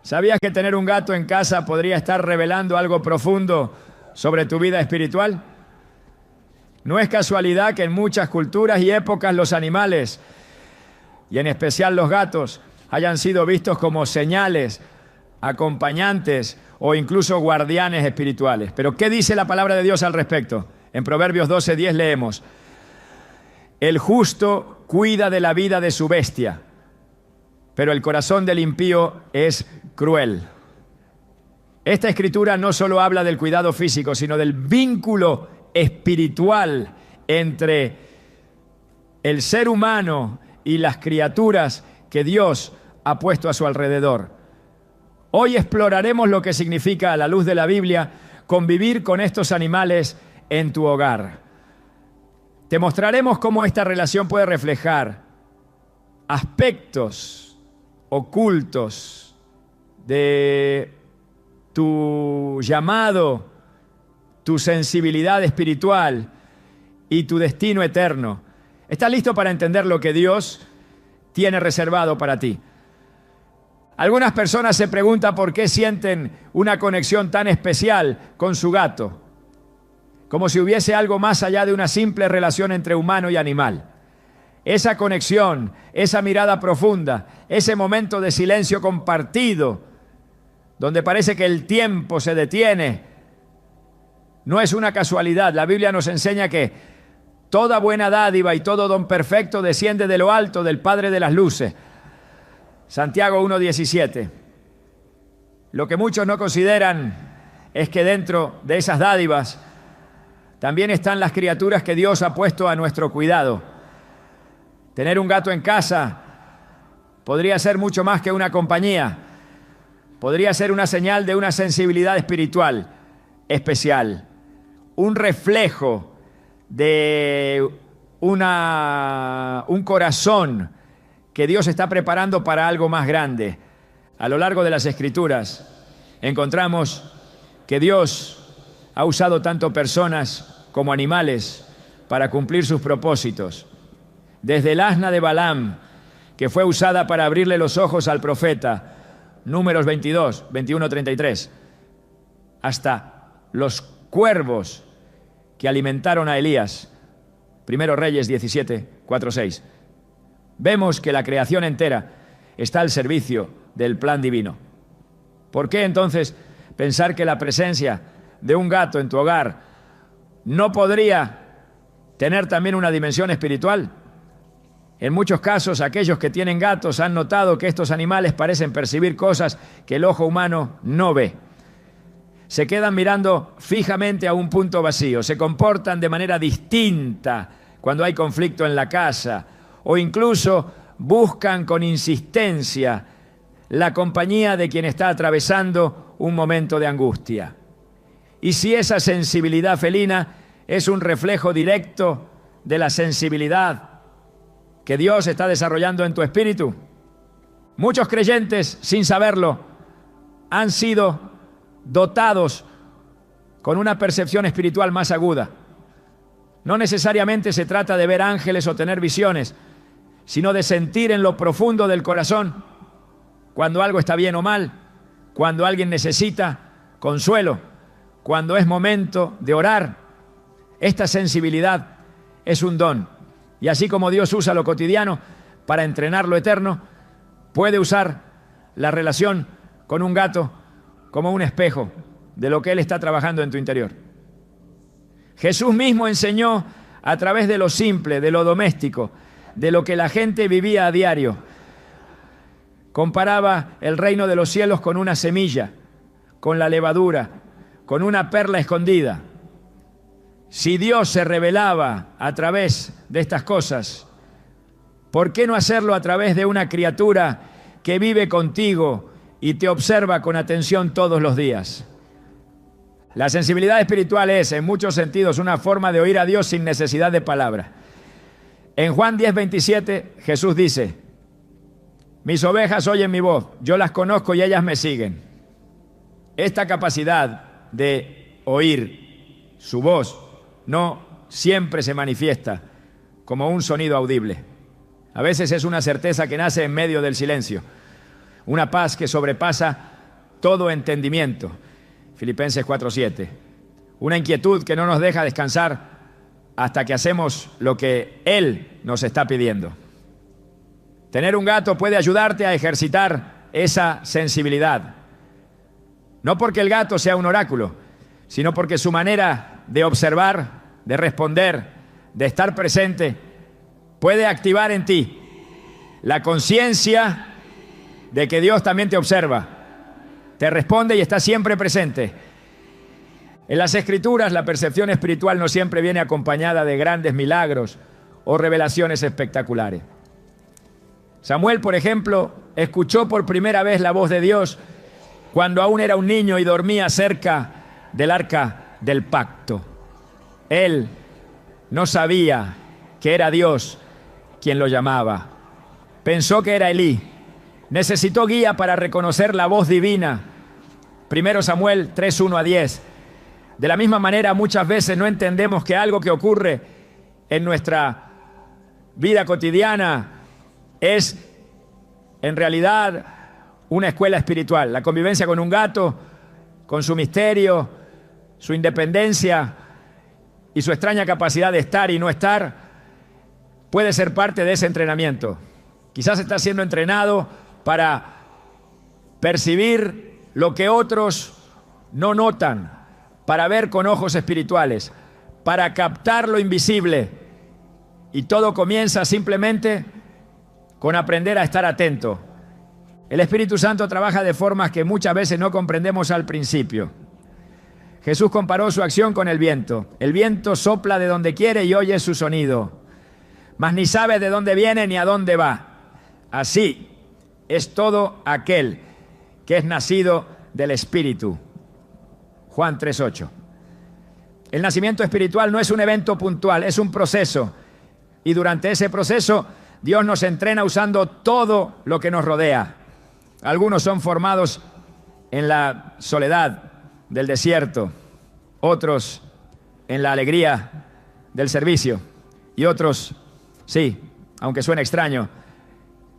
¿Sabías que tener un gato en casa podría estar revelando algo profundo sobre tu vida espiritual? No es casualidad que en muchas culturas y épocas los animales, y en especial los gatos, hayan sido vistos como señales, acompañantes o incluso guardianes espirituales. Pero ¿qué dice la palabra de Dios al respecto? En Proverbios 12:10 leemos: el justo cuida de la vida de su bestia, pero el corazón del impío es cruel. Esta escritura no solo habla del cuidado físico, sino del vínculo espiritual entre el ser humano y las criaturas que Dios ha puesto a su alrededor. Hoy exploraremos lo que significa, a la luz de la Biblia, convivir con estos animales en tu hogar. Te mostraremos cómo esta relación puede reflejar aspectos ocultos de tu llamado, tu sensibilidad espiritual y tu destino eterno. ¿Estás listo para entender lo que Dios tiene reservado para ti? Algunas personas se preguntan por qué sienten una conexión tan especial con su gato, como si hubiese algo más allá de una simple relación entre humano y animal. Esa conexión, esa mirada profunda, ese momento de silencio compartido, donde parece que el tiempo se detiene, no es una casualidad. La Biblia nos enseña que toda buena dádiva y todo don perfecto desciende de lo alto, del Padre de las luces. Santiago 1:17. Lo que muchos no consideran es que dentro de esas dádivas también están las criaturas que Dios ha puesto a nuestro cuidado. Tener un gato en casa podría ser mucho más que una compañía. Podría ser una señal de una sensibilidad espiritual especial, un reflejo de un corazón que Dios está preparando para algo más grande. A lo largo de las Escrituras encontramos que Dios ha usado tanto personas como animales para cumplir sus propósitos. Desde el asna de Balaam, que fue usada para abrirle los ojos al profeta, Números 22, 21, 33, hasta los cuervos que alimentaron a Elías, Primero Reyes 17, 4, 6. Vemos que la creación entera está al servicio del plan divino. ¿Por qué entonces pensar que la presencia de un gato en tu hogar no podría tener también una dimensión espiritual? En muchos casos, aquellos que tienen gatos han notado que estos animales parecen percibir cosas que el ojo humano no ve. Se quedan mirando fijamente a un punto vacío, se comportan de manera distinta cuando hay conflicto en la casa, o incluso buscan con insistencia la compañía de quien está atravesando un momento de angustia. Y si esa sensibilidad felina es un reflejo directo de la sensibilidad que Dios está desarrollando en tu espíritu, muchos creyentes, sin saberlo, han sido dotados con una percepción espiritual más aguda. No necesariamente se trata de ver ángeles o tener visiones, sino de sentir en lo profundo del corazón cuando algo está bien o mal, cuando alguien necesita consuelo, cuando es momento de orar. Esta sensibilidad es un don, y así como Dios usa lo cotidiano para entrenar lo eterno, puede usar la relación con un gato como un espejo de lo que Él está trabajando en tu interior. Jesús mismo enseñó a través de lo simple, de lo doméstico, de lo que la gente vivía a diario. Comparaba el reino de los cielos con una semilla, con la levadura, con una perla escondida. Si Dios se revelaba a través de estas cosas, ¿por qué no hacerlo a través de una criatura que vive contigo y te observa con atención todos los días? La sensibilidad espiritual es, en muchos sentidos, una forma de oír a Dios sin necesidad de palabra. En Juan 10:27, Jesús dice: mis ovejas oyen mi voz, yo las conozco y ellas me siguen. Esta capacidad de oír su voz no siempre se manifiesta como un sonido audible. A veces es una certeza que nace en medio del silencio, una paz que sobrepasa todo entendimiento. Filipenses 4:7. Una inquietud que no nos deja descansar hasta que hacemos lo que Él nos está pidiendo. Tener un gato puede ayudarte a ejercitar esa sensibilidad. No porque el gato sea un oráculo, sino porque su manera de observar, de responder, de estar presente, puede activar en ti la conciencia de que Dios también te observa, te responde y está siempre presente. En las Escrituras, la percepción espiritual no siempre viene acompañada de grandes milagros o revelaciones espectaculares. Samuel, por ejemplo, escuchó por primera vez la voz de Dios cuando aún era un niño y dormía cerca del arca del pacto. Él no sabía que era Dios quien lo llamaba. Pensó que era Elí. Necesitó guía para reconocer la voz divina. 1 Samuel 3:1-10. De la misma manera, muchas veces no entendemos que algo que ocurre en nuestra vida cotidiana es en realidad una escuela espiritual. La convivencia con un gato, con su misterio, su independencia y su extraña capacidad de estar y no estar, puede ser parte de ese entrenamiento. Quizás está siendo entrenado para percibir lo que otros no notan, para ver con ojos espirituales, para captar lo invisible. Y todo comienza simplemente con aprender a estar atento. El Espíritu Santo trabaja de formas que muchas veces no comprendemos al principio. Jesús comparó su acción con el viento. El viento sopla de donde quiere y oye su sonido, mas ni sabe de dónde viene ni a dónde va. Así es todo aquel que es nacido del Espíritu. Juan 3:8. El nacimiento espiritual no es un evento puntual, es un proceso. Y durante ese proceso, Dios nos entrena usando todo lo que nos rodea. Algunos son formados en la soledad del desierto, otros en la alegría del servicio y otros, sí, aunque suene extraño,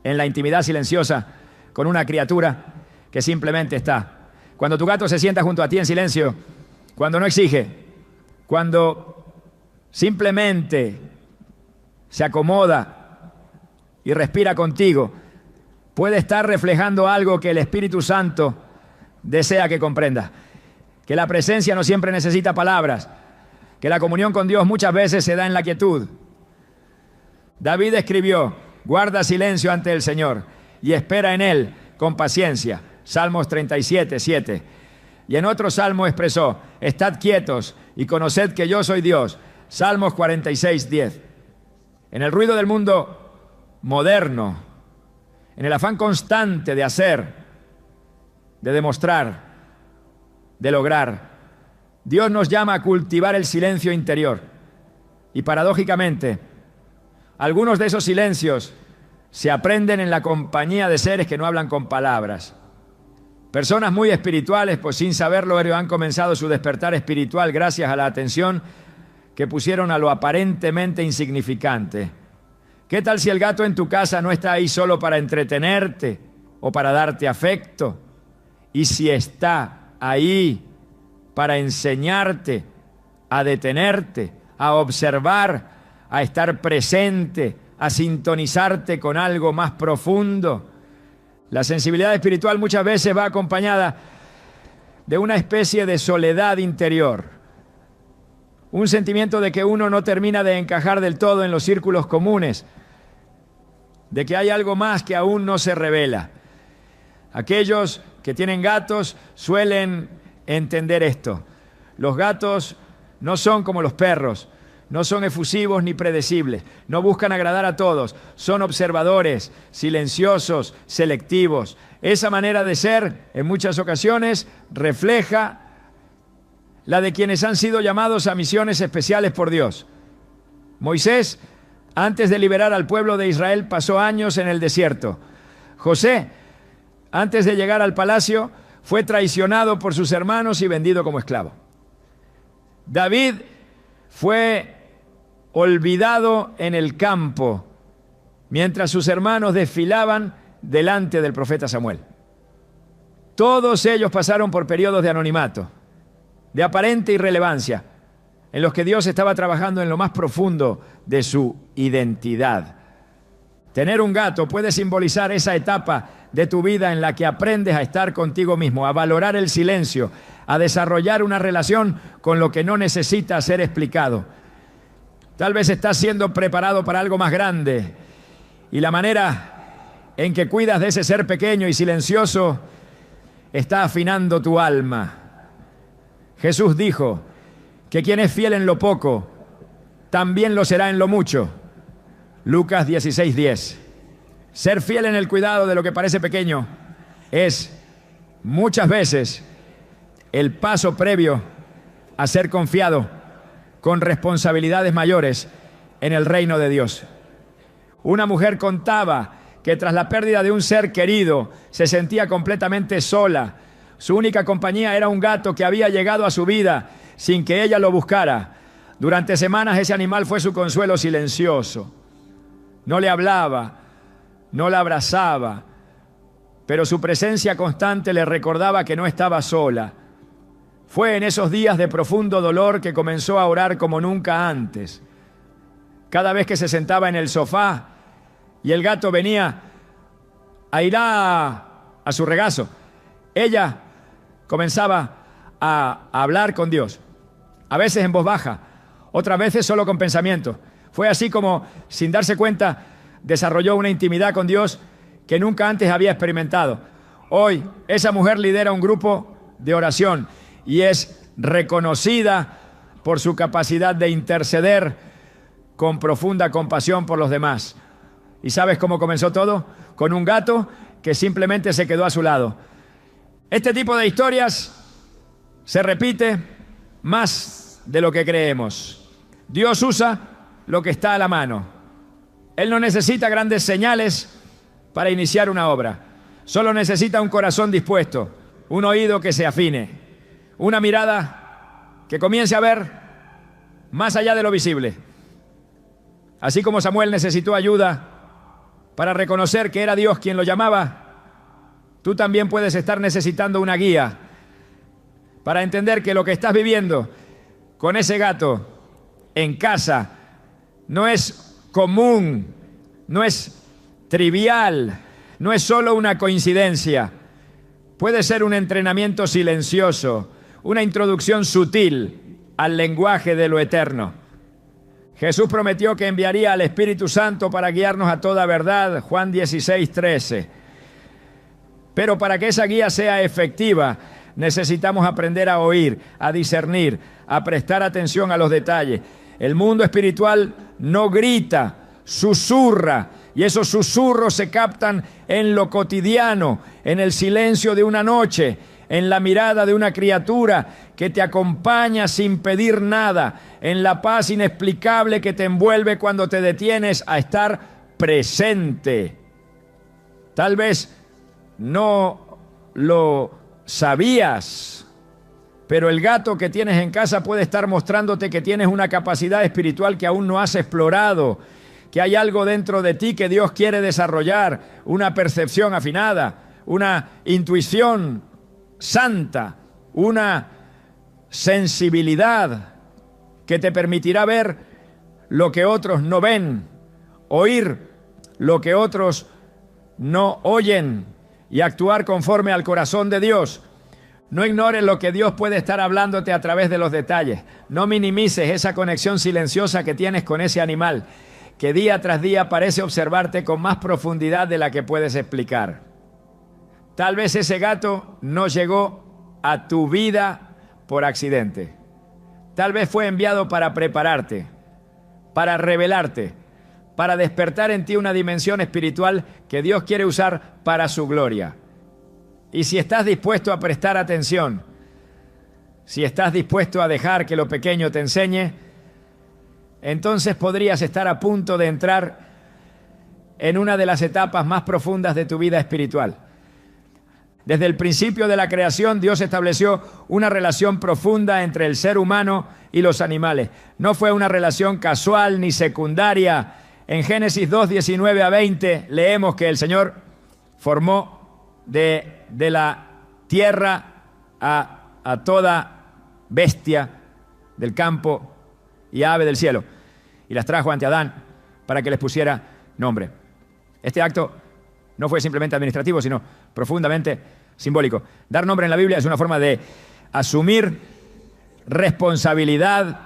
en la intimidad silenciosa con una criatura que simplemente está. Cuando tu gato se sienta junto a ti en silencio, cuando no exige, cuando simplemente se acomoda y respira contigo, puede estar reflejando algo que el Espíritu Santo desea que comprendas. Que la presencia no siempre necesita palabras, que la comunión con Dios muchas veces se da en la quietud. David escribió: guarda silencio ante el Señor y espera en Él con paciencia. Salmos 37:7. Y en otro salmo expresó: estad quietos y conoced que yo soy Dios. Salmos 46:10. En el ruido del mundo moderno, en el afán constante de hacer, de demostrar, de lograr, Dios nos llama a cultivar el silencio interior. Y paradójicamente, algunos de esos silencios se aprenden en la compañía de seres que no hablan con palabras. Personas muy espirituales, pues sin saberlo, han comenzado su despertar espiritual gracias a la atención que pusieron a lo aparentemente insignificante. ¿Qué tal si el gato en tu casa no está ahí solo para entretenerte o para darte afecto? Y si está ahí para enseñarte a detenerte, a observar, a estar presente, a sintonizarte con algo más profundo. La sensibilidad espiritual muchas veces va acompañada de una especie de soledad interior, un sentimiento de que uno no termina de encajar del todo en los círculos comunes, de que hay algo más que aún no se revela. Aquellos que tienen gatos suelen entender esto. Los gatos no son como los perros, no son efusivos ni predecibles, no buscan agradar a todos, son observadores, silenciosos, selectivos. Esa manera de ser, en muchas ocasiones, refleja la de quienes han sido llamados a misiones especiales por Dios. Moisés, antes de liberar al pueblo de Israel, pasó años en el desierto. José, antes de llegar al palacio, fue traicionado por sus hermanos y vendido como esclavo. David fue olvidado en el campo mientras sus hermanos desfilaban delante del profeta Samuel. Todos ellos pasaron por periodos de anonimato, de aparente irrelevancia, en los que Dios estaba trabajando en lo más profundo de su identidad. Tener un gato puede simbolizar esa etapa de tu vida en la que aprendes a estar contigo mismo, a valorar el silencio, a desarrollar una relación con lo que no necesita ser explicado. Tal vez estás siendo preparado para algo más grande y la manera en que cuidas de ese ser pequeño y silencioso está afinando tu alma. Jesús dijo que quien es fiel en lo poco, también lo será en lo mucho. Lucas 16:10. Ser fiel en el cuidado de lo que parece pequeño es muchas veces el paso previo a ser confiado con responsabilidades mayores en el reino de Dios. Una mujer contaba que tras la pérdida de un ser querido se sentía completamente sola. Su única compañía era un gato que había llegado a su vida sin que ella lo buscara. Durante semanas ese animal fue su consuelo silencioso. No le hablaba, no la abrazaba, pero su presencia constante le recordaba que no estaba sola. Fue en esos días de profundo dolor que comenzó a orar como nunca antes. Cada vez que se sentaba en el sofá y el gato venía a ir a su regazo, ella comenzaba a hablar con Dios, a veces en voz baja, otras veces solo con pensamientos. Fue así como, sin darse cuenta, desarrolló una intimidad con Dios que nunca antes había experimentado. Hoy, esa mujer lidera un grupo de oración y es reconocida por su capacidad de interceder con profunda compasión por los demás. ¿Y sabes cómo comenzó todo? Con un gato que simplemente se quedó a su lado. Este tipo de historias se repite más de lo que creemos. Dios usa lo que está a la mano. Él no necesita grandes señales para iniciar una obra. Solo necesita un corazón dispuesto, un oído que se afine, una mirada que comience a ver más allá de lo visible. Así como Samuel necesitó ayuda para reconocer que era Dios quien lo llamaba, tú también puedes estar necesitando una guía para entender que lo que estás viviendo con ese gato en casa no es común, no es trivial, no es solo una coincidencia. Puede ser un entrenamiento silencioso, una introducción sutil al lenguaje de lo eterno. Jesús prometió que enviaría al Espíritu Santo para guiarnos a toda verdad, Juan 16:13. Pero para que esa guía sea efectiva, necesitamos aprender a oír, a discernir, a prestar atención a los detalles. El mundo espiritual no grita, susurra, y esos susurros se captan en lo cotidiano, en el silencio de una noche, en la mirada de una criatura que te acompaña sin pedir nada, en la paz inexplicable que te envuelve cuando te detienes a estar presente. Tal vez no lo sabías, pero el gato que tienes en casa puede estar mostrándote que tienes una capacidad espiritual que aún no has explorado, que hay algo dentro de ti que Dios quiere desarrollar, una percepción afinada, una intuición santa, una sensibilidad que te permitirá ver lo que otros no ven, oír lo que otros no oyen y actuar conforme al corazón de Dios. No ignores lo que Dios puede estar hablándote a través de los detalles. No minimices esa conexión silenciosa que tienes con ese animal, que día tras día parece observarte con más profundidad de la que puedes explicar. Tal vez ese gato no llegó a tu vida por accidente. Tal vez fue enviado para prepararte, para revelarte, para despertar en ti una dimensión espiritual que Dios quiere usar para su gloria. Y si estás dispuesto a prestar atención, si estás dispuesto a dejar que lo pequeño te enseñe, entonces podrías estar a punto de entrar en una de las etapas más profundas de tu vida espiritual. Desde el principio de la creación, Dios estableció una relación profunda entre el ser humano y los animales. No fue una relación casual ni secundaria. En Génesis 2, 19 a 20 leemos que el Señor formó de la tierra a toda bestia del campo y ave del cielo, y las trajo ante Adán para que les pusiera nombre. Este acto no fue simplemente administrativo, sino profundamente simbólico. Dar nombre en la Biblia es una forma de asumir responsabilidad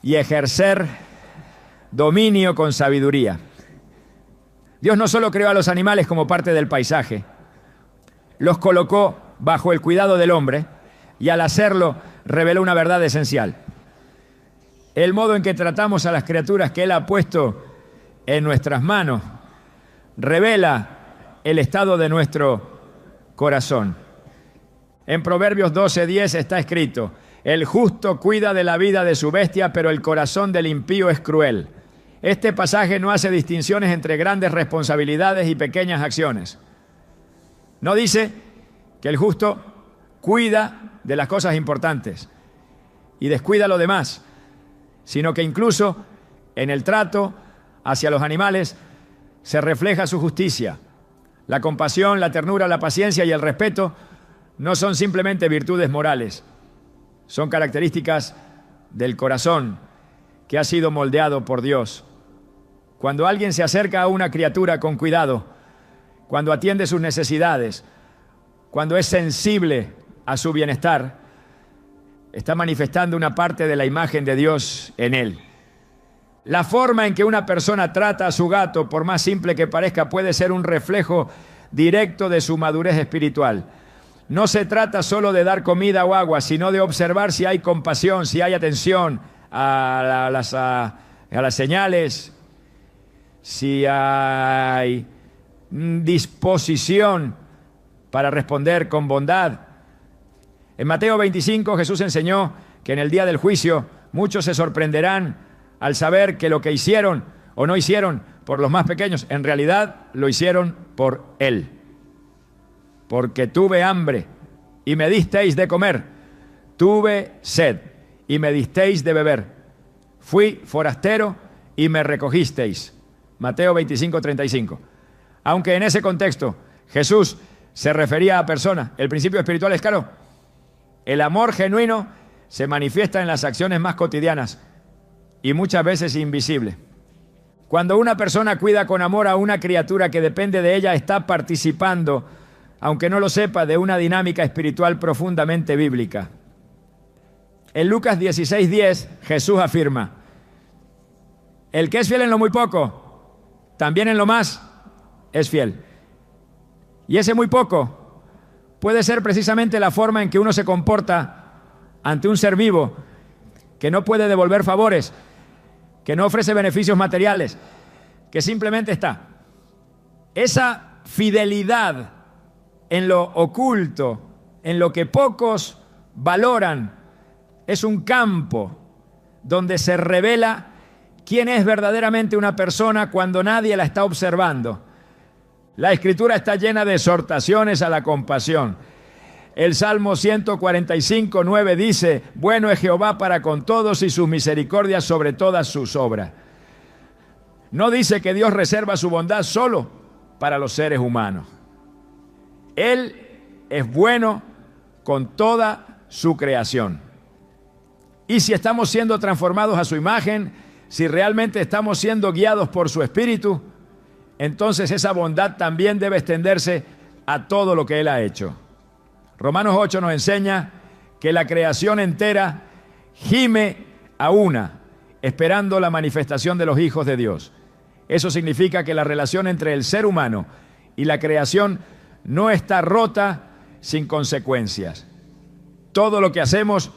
y ejercer dominio con sabiduría. Dios no solo creó a los animales como parte del paisaje, los colocó bajo el cuidado del hombre y al hacerlo reveló una verdad esencial. El modo en que tratamos a las criaturas que Él ha puesto en nuestras manos revela el estado de nuestro corazón. En Proverbios 12:10 está escrito: el justo cuida de la vida de su bestia, pero el corazón del impío es cruel. Este pasaje no hace distinciones entre grandes responsabilidades y pequeñas acciones. No dice que el justo cuida de las cosas importantes y descuida lo demás, sino que incluso en el trato hacia los animales se refleja su justicia. La compasión, la ternura, la paciencia y el respeto no son simplemente virtudes morales, son características del corazón que ha sido moldeado por Dios. Cuando alguien se acerca a una criatura con cuidado, cuando atiende sus necesidades, cuando es sensible a su bienestar, está manifestando una parte de la imagen de Dios en él. La forma en que una persona trata a su gato, por más simple que parezca, puede ser un reflejo directo de su madurez espiritual. No se trata solo de dar comida o agua, sino de observar si hay compasión, si hay atención a las señales, si hay disposición para responder con bondad. En Mateo 25 Jesús enseñó que en el día del juicio muchos se sorprenderán al saber que lo que hicieron o no hicieron por los más pequeños, en realidad lo hicieron por Él. Porque tuve hambre y me disteis de comer, tuve sed y me disteis de beber, fui forastero y me recogisteis. Mateo 25:35. Aunque en ese contexto Jesús se refería a personas, el principio espiritual es claro. El amor genuino se manifiesta en las acciones más cotidianas y muchas veces invisible. Cuando una persona cuida con amor a una criatura que depende de ella, está participando, aunque no lo sepa, de una dinámica espiritual profundamente bíblica. En Lucas 16:10, Jesús afirma: el que es fiel en lo muy poco, también en lo más es fiel. Y ese muy poco puede ser precisamente la forma en que uno se comporta ante un ser vivo que no puede devolver favores, que no ofrece beneficios materiales, que simplemente está. Esa fidelidad en lo oculto, en lo que pocos valoran, es un campo donde se revela quién es verdaderamente una persona cuando nadie la está observando. La Escritura está llena de exhortaciones a la compasión. El Salmo 145:9 dice: bueno es Jehová para con todos y sus misericordias sobre todas sus obras. No dice que Dios reserva su bondad solo para los seres humanos. Él es bueno con toda su creación. Y si estamos siendo transformados a su imagen, si realmente estamos siendo guiados por su Espíritu, entonces esa bondad también debe extenderse a todo lo que Él ha hecho. Romanos 8 nos enseña que la creación entera gime a una, esperando la manifestación de los hijos de Dios. Eso significa que la relación entre el ser humano y la creación no está rota sin consecuencias. Todo lo que hacemos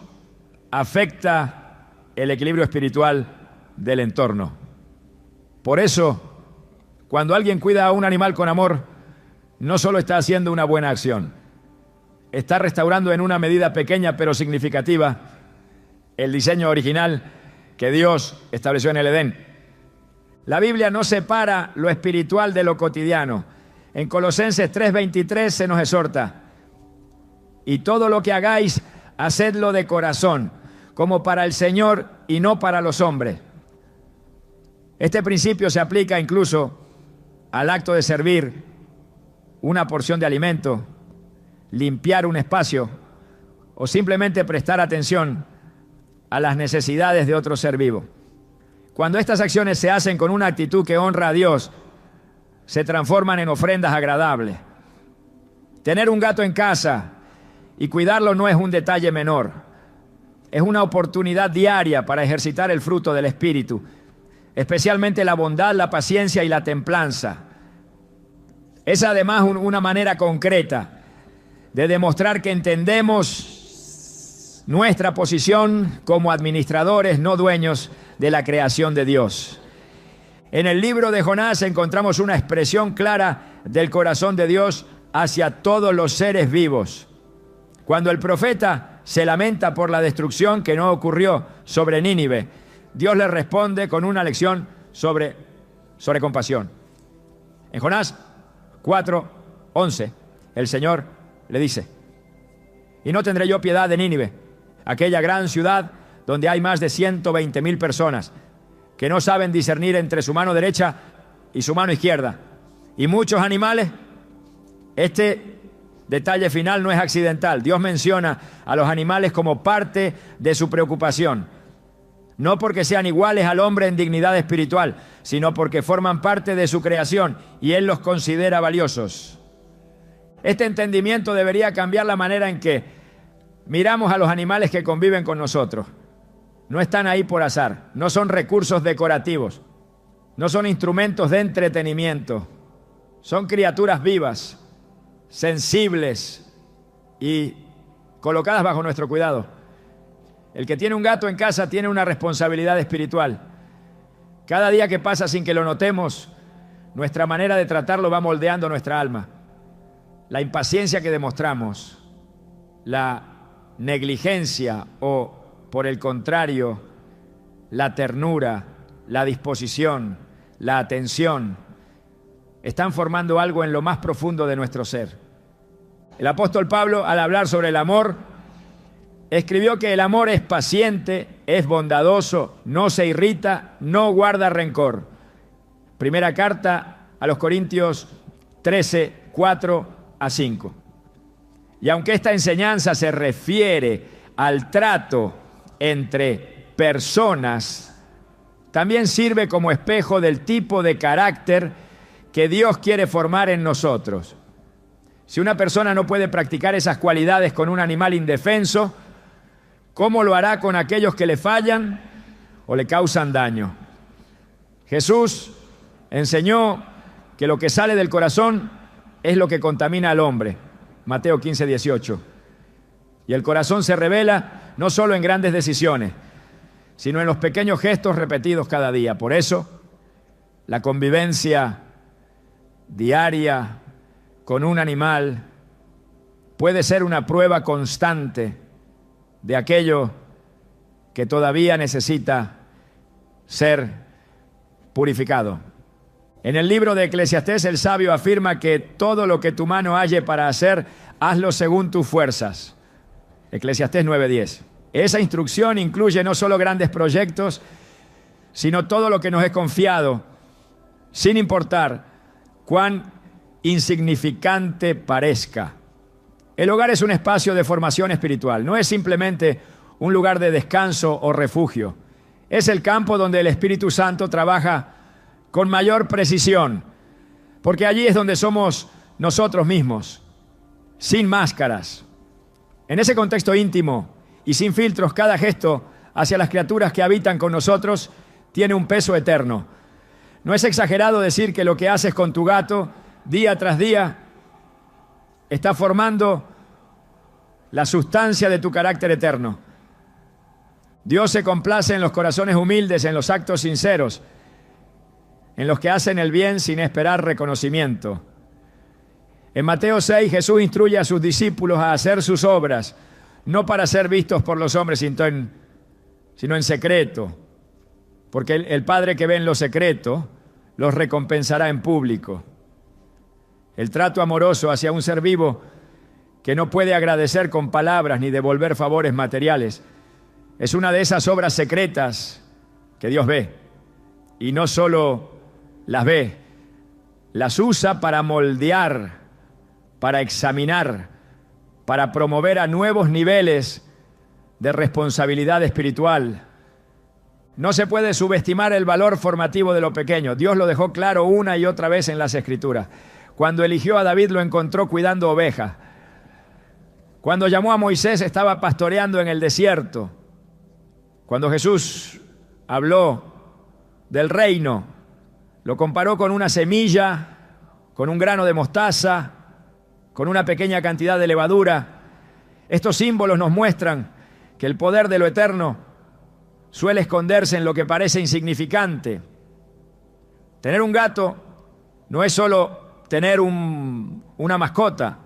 afecta el equilibrio espiritual del entorno. Por eso, cuando alguien cuida a un animal con amor, no solo está haciendo una buena acción, está restaurando en una medida pequeña pero significativa el diseño original que Dios estableció en el Edén. La Biblia no separa lo espiritual de lo cotidiano. En Colosenses 3:23 se nos exhorta: y todo lo que hagáis, hacedlo de corazón, como para el Señor y no para los hombres. Este principio se aplica incluso al acto de servir una porción de alimento limpiar un espacio o simplemente prestar atención a las necesidades de otro ser vivo. Cuando estas acciones se hacen con una actitud que honra a Dios, se transforman en ofrendas agradables. Tener un gato en casa y cuidarlo no es un detalle menor. Es una oportunidad diaria para ejercitar el fruto del Espíritu, especialmente la bondad, la paciencia y la templanza. Es además una manera concreta de demostrar que entendemos nuestra posición como administradores, no dueños de la creación de Dios. En el libro de Jonás encontramos una expresión clara del corazón de Dios hacia todos los seres vivos. Cuando el profeta se lamenta por la destrucción que no ocurrió sobre Nínive, Dios le responde con una lección sobre compasión. En Jonás 4:11, el Señor le dice: «Y no tendré yo piedad de Nínive, aquella gran ciudad donde hay más de 120,000 personas que no saben discernir entre su mano derecha y su mano izquierda, y muchos animales». Este detalle final no es accidental. Dios menciona a los animales como parte de su preocupación, no porque sean iguales al hombre en dignidad espiritual, sino porque forman parte de su creación y Él los considera valiosos. Este entendimiento debería cambiar la manera en que miramos a los animales que conviven con nosotros. No están ahí por azar, no son recursos decorativos, no son instrumentos de entretenimiento, son criaturas vivas, sensibles y colocadas bajo nuestro cuidado. El que tiene un gato en casa tiene una responsabilidad espiritual. Cada día que pasa sin que lo notemos, nuestra manera de tratarlo va moldeando nuestra alma. La impaciencia que demostramos, la negligencia o, por el contrario, la ternura, la disposición, la atención, están formando algo en lo más profundo de nuestro ser. El apóstol Pablo, al hablar sobre el amor, escribió que el amor es paciente, es bondadoso, no se irrita, no guarda rencor. Primera carta a los Corintios 13, 4-5. Y aunque esta enseñanza se refiere al trato entre personas, también sirve como espejo del tipo de carácter que Dios quiere formar en nosotros. Si una persona no puede practicar esas cualidades con un animal indefenso, ¿cómo lo hará con aquellos que le fallan o le causan daño? Jesús enseñó que lo que sale del corazón es lo que contamina al hombre. Mateo 15:18. Y el corazón se revela no solo en grandes decisiones, sino en los pequeños gestos repetidos cada día. Por eso, la convivencia diaria con un animal puede ser una prueba constante de aquello que todavía necesita ser purificado. En el libro de Eclesiastés, el sabio afirma que todo lo que tu mano halle para hacer, hazlo según tus fuerzas. Eclesiastés 9:10. Esa instrucción incluye no solo grandes proyectos, sino todo lo que nos es confiado, sin importar cuán insignificante parezca. El hogar es un espacio de formación espiritual, no es simplemente un lugar de descanso o refugio. Es el campo donde el Espíritu Santo trabaja con mayor precisión, porque allí es donde somos nosotros mismos, sin máscaras. En ese contexto íntimo y sin filtros, cada gesto hacia las criaturas que habitan con nosotros tiene un peso eterno. No es exagerado decir que lo que haces con tu gato día tras día está formando la sustancia de tu carácter eterno. Dios se complace en los corazones humildes, en los actos sinceros, en los que hacen el bien sin esperar reconocimiento. En Mateo 6, Jesús instruye a sus discípulos a hacer sus obras, no para ser vistos por los hombres, sino en secreto, porque el Padre que ve en lo secreto los recompensará en público. El trato amoroso hacia un ser vivo que no puede agradecer con palabras ni devolver favores materiales es una de esas obras secretas que Dios ve. Y no solo las ve, las usa para moldear, para examinar, para promover a nuevos niveles de responsabilidad espiritual. No se puede subestimar el valor formativo de lo pequeño. Dios lo dejó claro una y otra vez en las Escrituras. Cuando eligió a David lo encontró cuidando ovejas. Cuando llamó a Moisés estaba pastoreando en el desierto. Cuando Jesús habló del reino, lo comparó con una semilla, con un grano de mostaza, con una pequeña cantidad de levadura. Estos símbolos nos muestran que el poder de lo eterno suele esconderse en lo que parece insignificante. Tener un gato no es solo tener una mascota,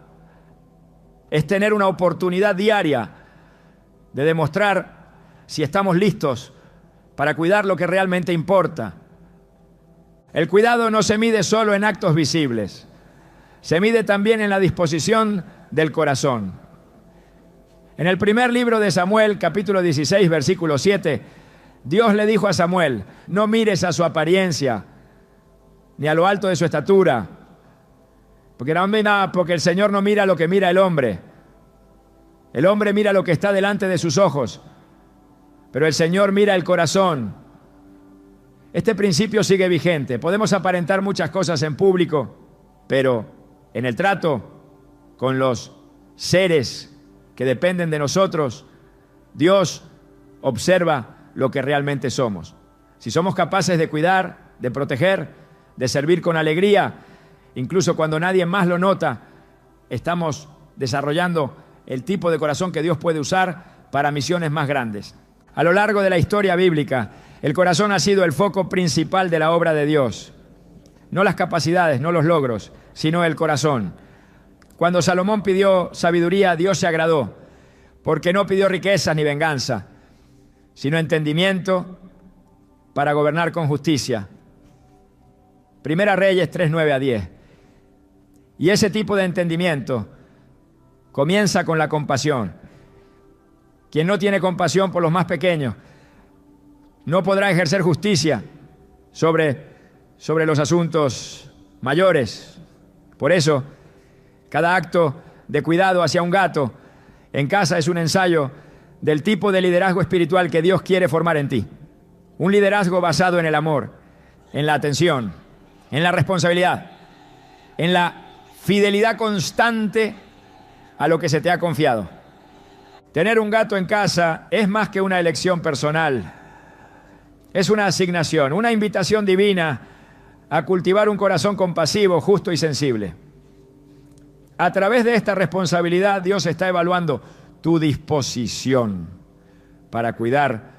es tener una oportunidad diaria de demostrar si estamos listos para cuidar lo que realmente importa. El cuidado no se mide solo en actos visibles, se mide también en la disposición del corazón. En el primer libro de Samuel, capítulo 16, versículo 7, Dios le dijo a Samuel: no mires a su apariencia, ni a lo alto de su estatura, porque el Señor no mira lo que mira el hombre. El hombre mira lo que está delante de sus ojos, pero el Señor mira el corazón. Este principio sigue vigente. Podemos aparentar muchas cosas en público, pero en el trato con los seres que dependen de nosotros, Dios observa lo que realmente somos. Si somos capaces de cuidar, de proteger, de servir con alegría, incluso cuando nadie más lo nota, estamos desarrollando el tipo de corazón que Dios puede usar para misiones más grandes. A lo largo de la historia bíblica, el corazón ha sido el foco principal de la obra de Dios. No las capacidades, no los logros, sino el corazón. Cuando Salomón pidió sabiduría, Dios se agradó, porque no pidió riqueza ni venganza, sino entendimiento para gobernar con justicia. Primera Reyes 3, 9 a 10. Y ese tipo de entendimiento comienza con la compasión. Quien no tiene compasión por los más pequeños no podrá ejercer justicia sobre los asuntos mayores. Por eso, cada acto de cuidado hacia un gato en casa es un ensayo del tipo de liderazgo espiritual que Dios quiere formar en ti. Un liderazgo basado en el amor, en la atención, en la responsabilidad, en la fidelidad constante a lo que se te ha confiado. Tener un gato en casa es más que una elección personal. Es una asignación, una invitación divina a cultivar un corazón compasivo, justo y sensible. A través de esta responsabilidad, Dios está evaluando tu disposición para cuidar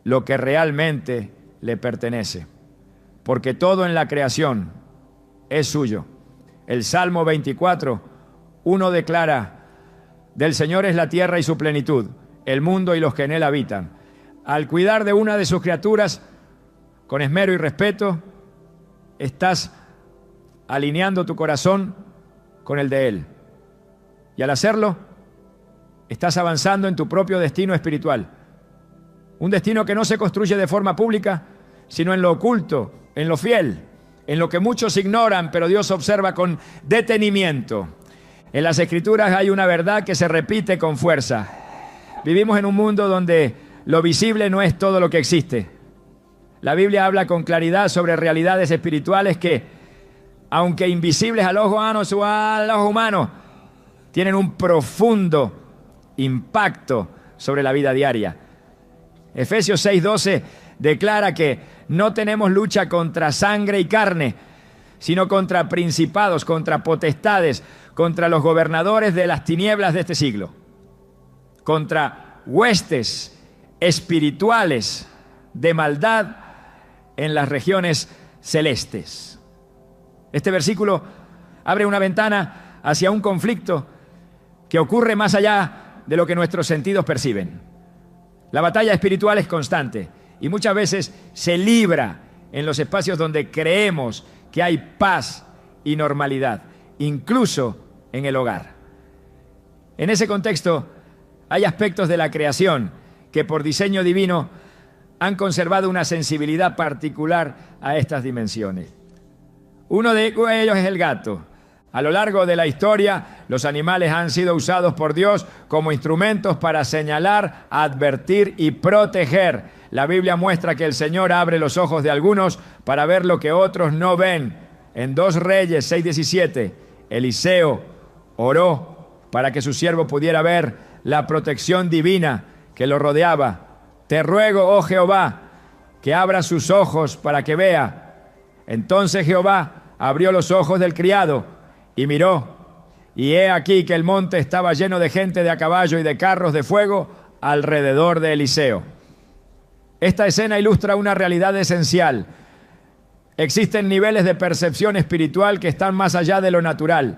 lo que realmente le pertenece. Porque todo en la creación es suyo. El Salmo 24, 1 declara: del Señor es la tierra y su plenitud, el mundo y los que en él habitan. Al cuidar de una de sus criaturas con esmero y respeto, estás alineando tu corazón con el de Él. Y al hacerlo, estás avanzando en tu propio destino espiritual. Un destino que no se construye de forma pública, sino en lo oculto, en lo fiel, en lo que muchos ignoran, pero Dios observa con detenimiento. En las Escrituras hay una verdad que se repite con fuerza. Vivimos en un mundo donde lo visible no es todo lo que existe. La Biblia habla con claridad sobre realidades espirituales que, aunque invisibles al ojo humano, tienen un profundo impacto sobre la vida diaria. Efesios 6:12 declara que no tenemos lucha contra sangre y carne, sino contra principados, contra potestades, contra los gobernadores de las tinieblas de este siglo, contra huestes espirituales de maldad en las regiones celestes. Este versículo abre una ventana hacia un conflicto que ocurre más allá de lo que nuestros sentidos perciben. La batalla espiritual es constante y muchas veces se libra en los espacios donde creemos que hay paz y normalidad, incluso en el hogar. En ese contexto, hay aspectos de la creación que por diseño divino han conservado una sensibilidad particular a estas dimensiones. Uno de ellos es el gato. A lo largo de la historia, los animales han sido usados por Dios como instrumentos para señalar, advertir y proteger. La Biblia muestra que el Señor abre los ojos de algunos para ver lo que otros no ven. En 2 Reyes 6:17, Eliseo oró para que su siervo pudiera ver la protección divina que lo rodeaba. Te ruego, oh Jehová, que abra sus ojos para que vea. Entonces Jehová abrió los ojos del criado y miró, y he aquí que el monte estaba lleno de gente de a caballo y de carros de fuego alrededor de Eliseo. Esta escena ilustra una realidad esencial. Existen niveles de percepción espiritual que están más allá de lo natural.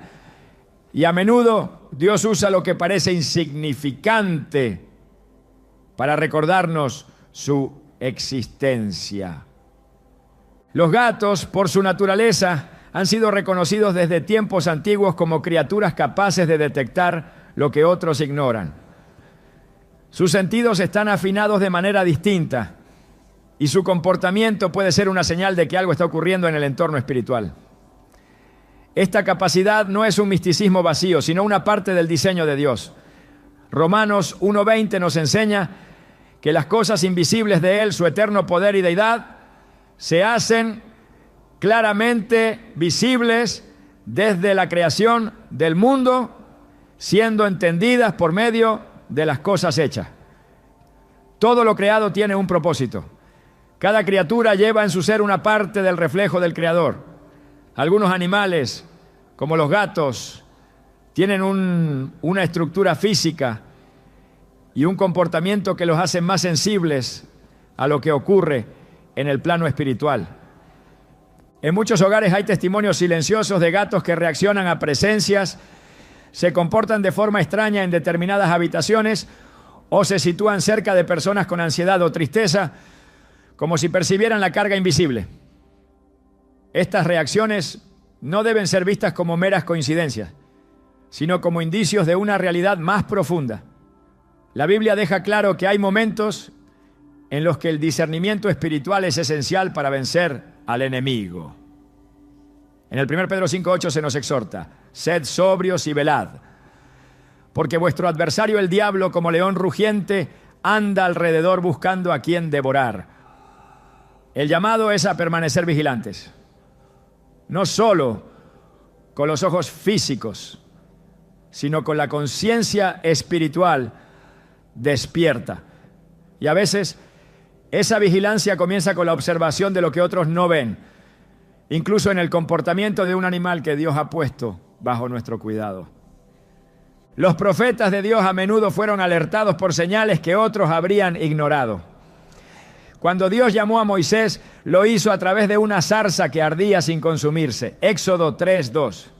Y a menudo Dios usa lo que parece insignificante para recordarnos su existencia. Los gatos, por su naturaleza, han sido reconocidos desde tiempos antiguos como criaturas capaces de detectar lo que otros ignoran. Sus sentidos están afinados de manera distinta y su comportamiento puede ser una señal de que algo está ocurriendo en el entorno espiritual. Esta capacidad no es un misticismo vacío, sino una parte del diseño de Dios. Romanos 1:20 nos enseña que las cosas invisibles de Él, su eterno poder y deidad, se hacen claramente visibles desde la creación del mundo, siendo entendidas por medio de las cosas hechas. Todo lo creado tiene un propósito. Cada criatura lleva en su ser una parte del reflejo del Creador. Algunos animales, como los gatos, tienen una estructura física y un comportamiento que los hacen más sensibles a lo que ocurre en el plano espiritual. En muchos hogares hay testimonios silenciosos de gatos que reaccionan a presencias, se comportan de forma extraña en determinadas habitaciones o se sitúan cerca de personas con ansiedad o tristeza, como si percibieran la carga invisible. Estas reacciones no deben ser vistas como meras coincidencias, sino como indicios de una realidad más profunda. La Biblia deja claro que hay momentos en los que el discernimiento espiritual es esencial para vencer al enemigo. En el 1 Pedro 5:8 se nos exhorta: sed sobrios y velad, porque vuestro adversario el diablo, como león rugiente, anda alrededor buscando a quien devorar. El llamado es a permanecer vigilantes, no solo con los ojos físicos, sino con la conciencia espiritual despierta. Y a veces esa vigilancia comienza con la observación de lo que otros no ven, incluso en el comportamiento de un animal que Dios ha puesto bajo nuestro cuidado. Los profetas de Dios a menudo fueron alertados por señales que otros habrían ignorado. Cuando Dios llamó a Moisés, lo hizo a través de una zarza que ardía sin consumirse. Éxodo 3:2.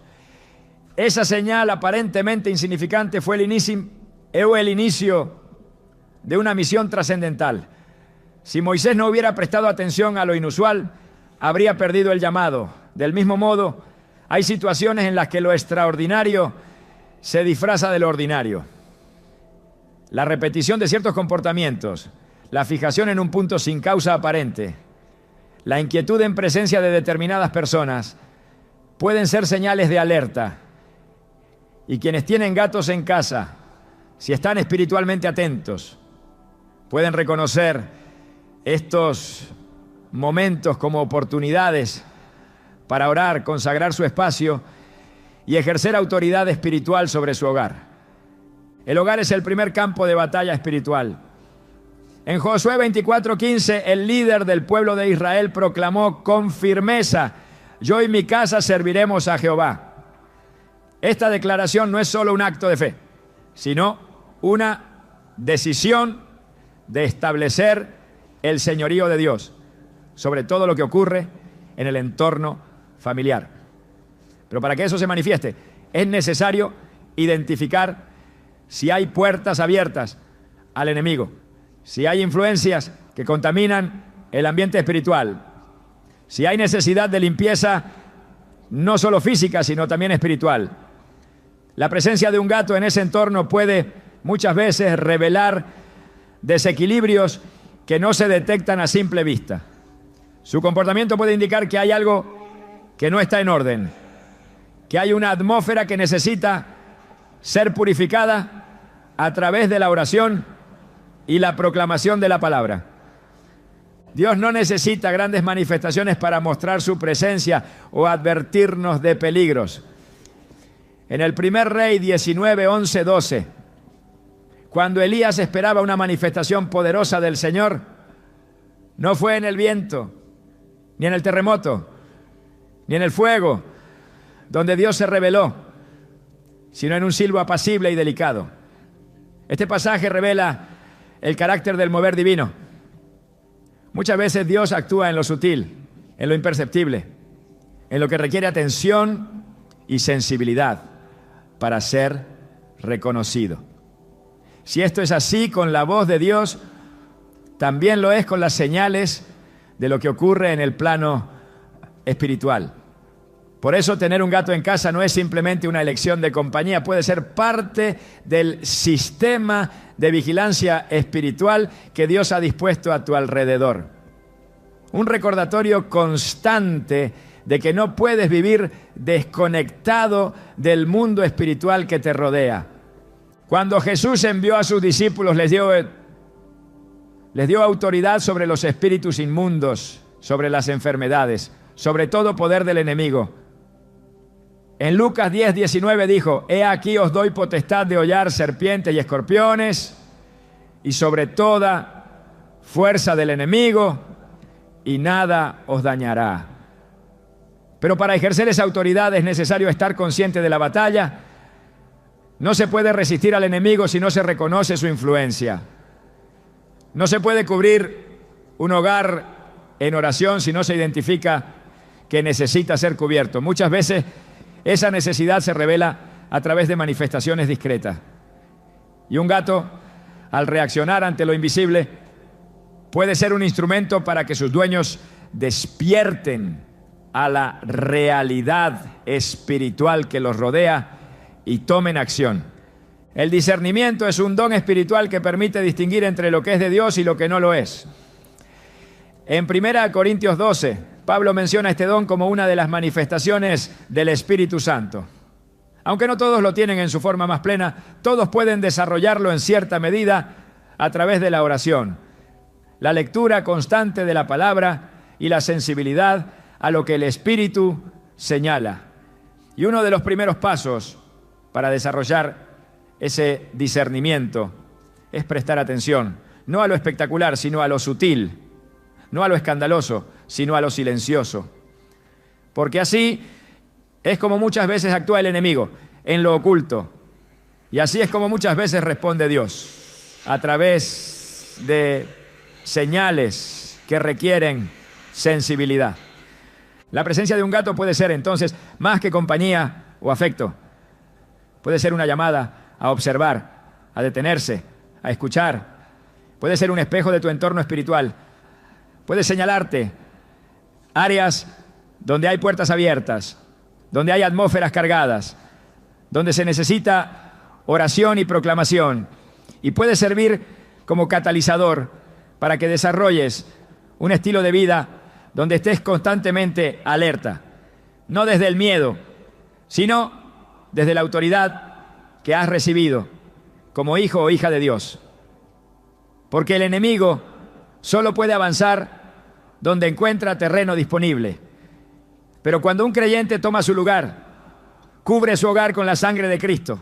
Esa señal aparentemente insignificante fue el inicio de una misión trascendental. Si Moisés no hubiera prestado atención a lo inusual, habría perdido el llamado. Del mismo modo, hay situaciones en las que lo extraordinario se disfraza de lo ordinario. La repetición de ciertos comportamientos, la fijación en un punto sin causa aparente, la inquietud en presencia de determinadas personas pueden ser señales de alerta. Y quienes tienen gatos en casa, si están espiritualmente atentos, pueden reconocer estos momentos como oportunidades para orar, consagrar su espacio y ejercer autoridad espiritual sobre su hogar. El hogar es el primer campo de batalla espiritual. En Josué 24:15, el líder del pueblo de Israel proclamó con firmeza: yo y mi casa serviremos a Jehová. Esta declaración no es solo un acto de fe, sino una decisión de establecer el señorío de Dios sobre todo lo que ocurre en el entorno familiar. Pero para que eso se manifieste, es necesario identificar si hay puertas abiertas al enemigo, si hay influencias que contaminan el ambiente espiritual, si hay necesidad de limpieza no solo física, sino también espiritual. La presencia de un gato en ese entorno puede muchas veces revelar desequilibrios que no se detectan a simple vista. Su comportamiento puede indicar que hay algo que no está en orden. que hay una atmósfera que necesita ser purificada a través de la oración y la proclamación de la palabra. Dios no necesita grandes manifestaciones para mostrar su presencia o advertirnos de peligros. En el primer Rey 19, 11, 12, cuando Elías esperaba una manifestación poderosa del Señor, no fue en el viento, ni en el terremoto, ni en el fuego, donde Dios se reveló, sino en un silbo apacible y delicado. Este pasaje revela el carácter del mover divino. Muchas veces Dios actúa en lo sutil, en lo imperceptible, en lo que requiere atención y sensibilidad para ser reconocido. Si esto es así con la voz de Dios, también lo es con las señales de lo que ocurre en el plano espiritual. Por eso tener un gato en casa no es simplemente una elección de compañía, puede ser parte del sistema de vigilancia espiritual que Dios ha dispuesto a tu alrededor. Un recordatorio constante de que no puedes vivir desconectado del mundo espiritual que te rodea. Cuando Jesús envió a sus discípulos, les dio autoridad sobre los espíritus inmundos, sobre las enfermedades, sobre todo poder del enemigo. En Lucas 10, 19 dijo: he aquí os doy potestad de hollar serpientes y escorpiones y sobre toda fuerza del enemigo, y nada os dañará. Pero para ejercer esa autoridad es necesario estar consciente de la batalla. No se puede resistir al enemigo si no se reconoce su influencia. No se puede cubrir un hogar en oración si no se identifica que necesita ser cubierto. Muchas veces esa necesidad se revela a través de manifestaciones discretas. Y un gato, al reaccionar ante lo invisible, puede ser un instrumento para que sus dueños despierten a la realidad espiritual que los rodea y tomen acción. El discernimiento es un don espiritual que permite distinguir entre lo que es de Dios y lo que no lo es. En 1 Corintios 12, Pablo menciona este don como una de las manifestaciones del Espíritu Santo. Aunque no todos lo tienen en su forma más plena, todos pueden desarrollarlo en cierta medida a través de la oración, la lectura constante de la palabra y la sensibilidad a lo que el Espíritu señala. Y uno de los primeros pasos para desarrollar ese discernimiento es prestar atención, no a lo espectacular, sino a lo sutil, no a lo escandaloso, sino a lo silencioso. Porque así es como muchas veces actúa el enemigo, en lo oculto. Y así es como muchas veces responde Dios, a través de señales que requieren sensibilidad. La presencia de un gato puede ser entonces más que compañía o afecto. Puede ser una llamada a observar, a detenerse, a escuchar. Puede ser un espejo de tu entorno espiritual. Puede señalarte áreas donde hay puertas abiertas, donde hay atmósferas cargadas, donde se necesita oración y proclamación. Y puede servir como catalizador para que desarrolles un estilo de vida donde estés constantemente alerta, no desde el miedo, sino desde la autoridad que has recibido como hijo o hija de Dios. Porque el enemigo solo puede avanzar donde encuentra terreno disponible. Pero cuando un creyente toma su lugar, cubre su hogar con la sangre de Cristo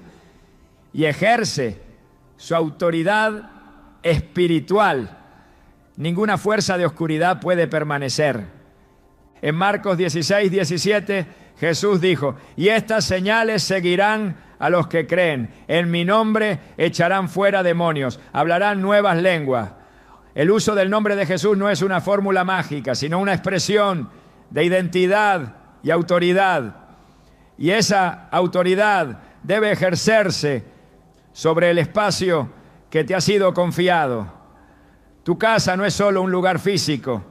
y ejerce su autoridad espiritual, ninguna fuerza de oscuridad puede permanecer. En Marcos 16, 17, Jesús dijo: y estas señales seguirán a los que creen. En mi nombre echarán fuera demonios, hablarán nuevas lenguas. El uso del nombre de Jesús no es una fórmula mágica, sino una expresión de identidad y autoridad. Y esa autoridad debe ejercerse sobre el espacio que te ha sido confiado. Tu casa no es solo un lugar físico,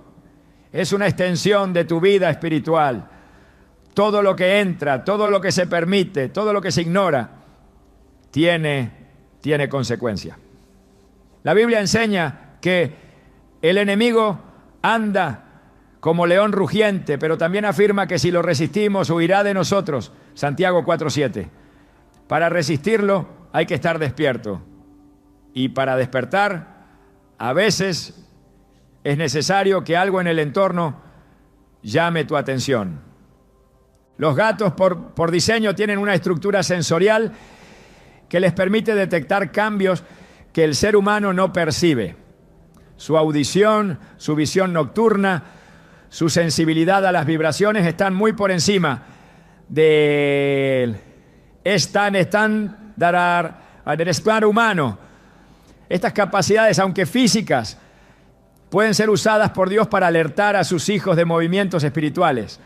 es una extensión de tu vida espiritual. Todo lo que entra, todo lo que se permite, todo lo que se ignora, tiene consecuencia. La Biblia enseña que el enemigo anda como león rugiente, pero también afirma que si lo resistimos, huirá de nosotros. Santiago 4:7. Para resistirlo hay que estar despierto. Y para despertar, a veces es necesario que algo en el entorno llame tu atención. Los gatos, por diseño, tienen una estructura sensorial que les permite detectar cambios que el ser humano no percibe. Su audición, su visión nocturna, su sensibilidad a las vibraciones están muy por encima del estándar humano. Estas capacidades, aunque físicas, pueden ser usadas por Dios para alertar a sus hijos de movimientos espirituales.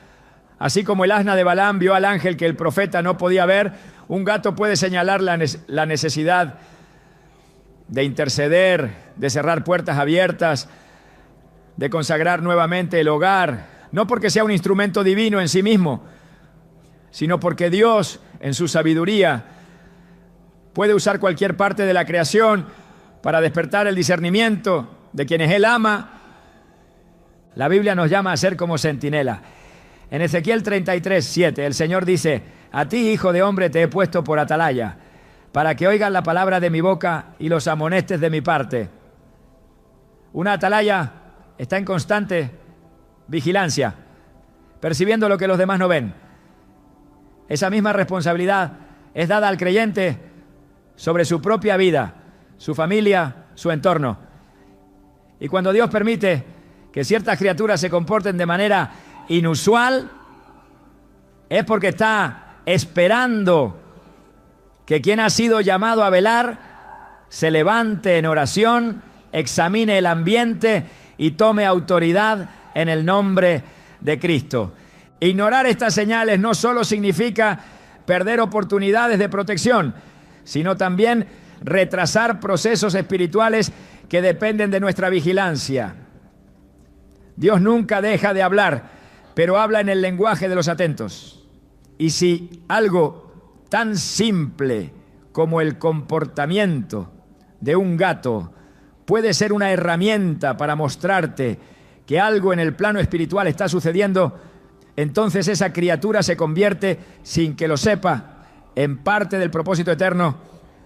Así como el asna de Balaam vio al ángel que el profeta no podía ver, un gato puede señalar la necesidad de interceder, de cerrar puertas abiertas, de consagrar nuevamente el hogar, no porque sea un instrumento divino en sí mismo, sino porque Dios, en su sabiduría, puede usar cualquier parte de la creación para despertar el discernimiento de quienes Él ama. La Biblia nos llama a ser como centinela. En Ezequiel 33:7, el Señor dice: a ti, hijo de hombre, te he puesto por atalaya, para que oigas la palabra de mi boca y los amonestes de mi parte. Una atalaya está en constante vigilancia, percibiendo lo que los demás no ven. Esa misma responsabilidad es dada al creyente sobre su propia vida, su familia, su entorno. Y cuando Dios permite que ciertas criaturas se comporten de manera inusual, es porque está esperando que quien ha sido llamado a velar se levante en oración, examine el ambiente y tome autoridad en el nombre de Cristo. Ignorar estas señales no solo significa perder oportunidades de protección, sino también retrasar procesos espirituales que dependen de nuestra vigilancia. Dios nunca deja de hablar, pero habla en el lenguaje de los atentos. Y si algo tan simple como el comportamiento de un gato puede ser una herramienta para mostrarte que algo en el plano espiritual está sucediendo, entonces esa criatura se convierte, sin que lo sepa, en parte del propósito eterno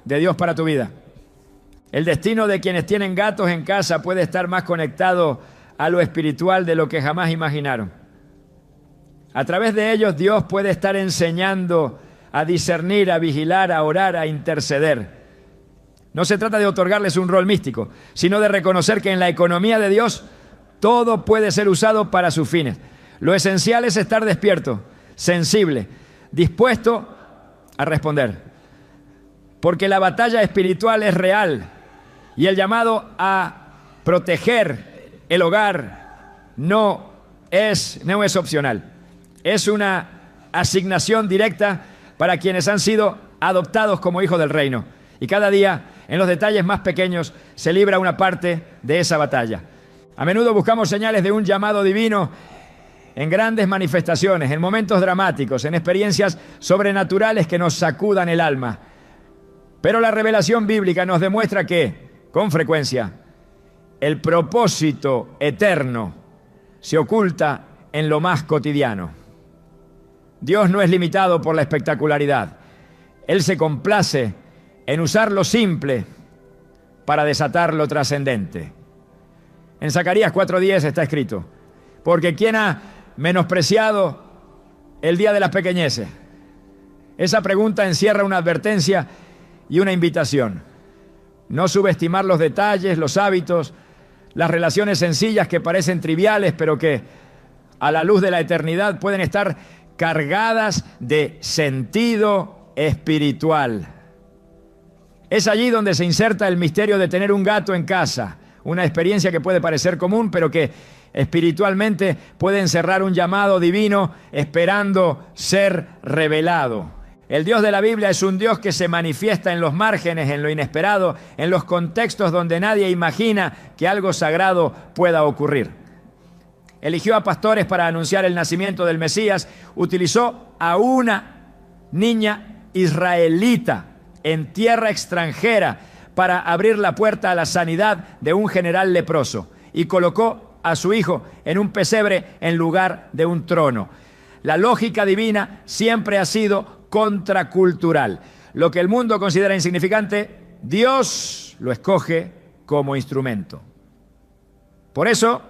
de Dios para tu vida. El destino de quienes tienen gatos en casa puede estar más conectado a lo espiritual de lo que jamás imaginaron. A través de ellos Dios puede estar enseñando a discernir, a vigilar, a orar, a interceder. No se trata de otorgarles un rol místico, sino de reconocer que en la economía de Dios todo puede ser usado para sus fines. Lo esencial es estar despierto, sensible, dispuesto a responder. Porque la batalla espiritual es real y el llamado a proteger el hogar no es opcional. Es una asignación directa para quienes han sido adoptados como hijos del reino. Y cada día, en los detalles más pequeños, se libra una parte de esa batalla. A menudo buscamos señales de un llamado divino en grandes manifestaciones, en momentos dramáticos, en experiencias sobrenaturales que nos sacudan el alma. Pero la revelación bíblica nos demuestra que, con frecuencia, el propósito eterno se oculta en lo más cotidiano. Dios no es limitado por la espectacularidad. Él se complace en usar lo simple para desatar lo trascendente. En Zacarías 4:10 está escrito: porque ¿quién ha menospreciado el día de las pequeñeces? Esa pregunta encierra una advertencia y una invitación. No subestimar los detalles, los hábitos, las relaciones sencillas que parecen triviales, pero que a la luz de la eternidad pueden estar cargadas de sentido espiritual. Es allí donde se inserta el misterio de tener un gato en casa, una experiencia que puede parecer común, pero que espiritualmente puede encerrar un llamado divino esperando ser revelado. El Dios de la Biblia es un Dios que se manifiesta en los márgenes, en lo inesperado, en los contextos donde nadie imagina que algo sagrado pueda ocurrir. Eligió a pastores para anunciar el nacimiento del Mesías, utilizó a una niña israelita en tierra extranjera para abrir la puerta a la sanidad de un general leproso y colocó a su hijo en un pesebre en lugar de un trono. La lógica divina siempre ha sido contracultural. Lo que el mundo considera insignificante, Dios lo escoge como instrumento. Por eso,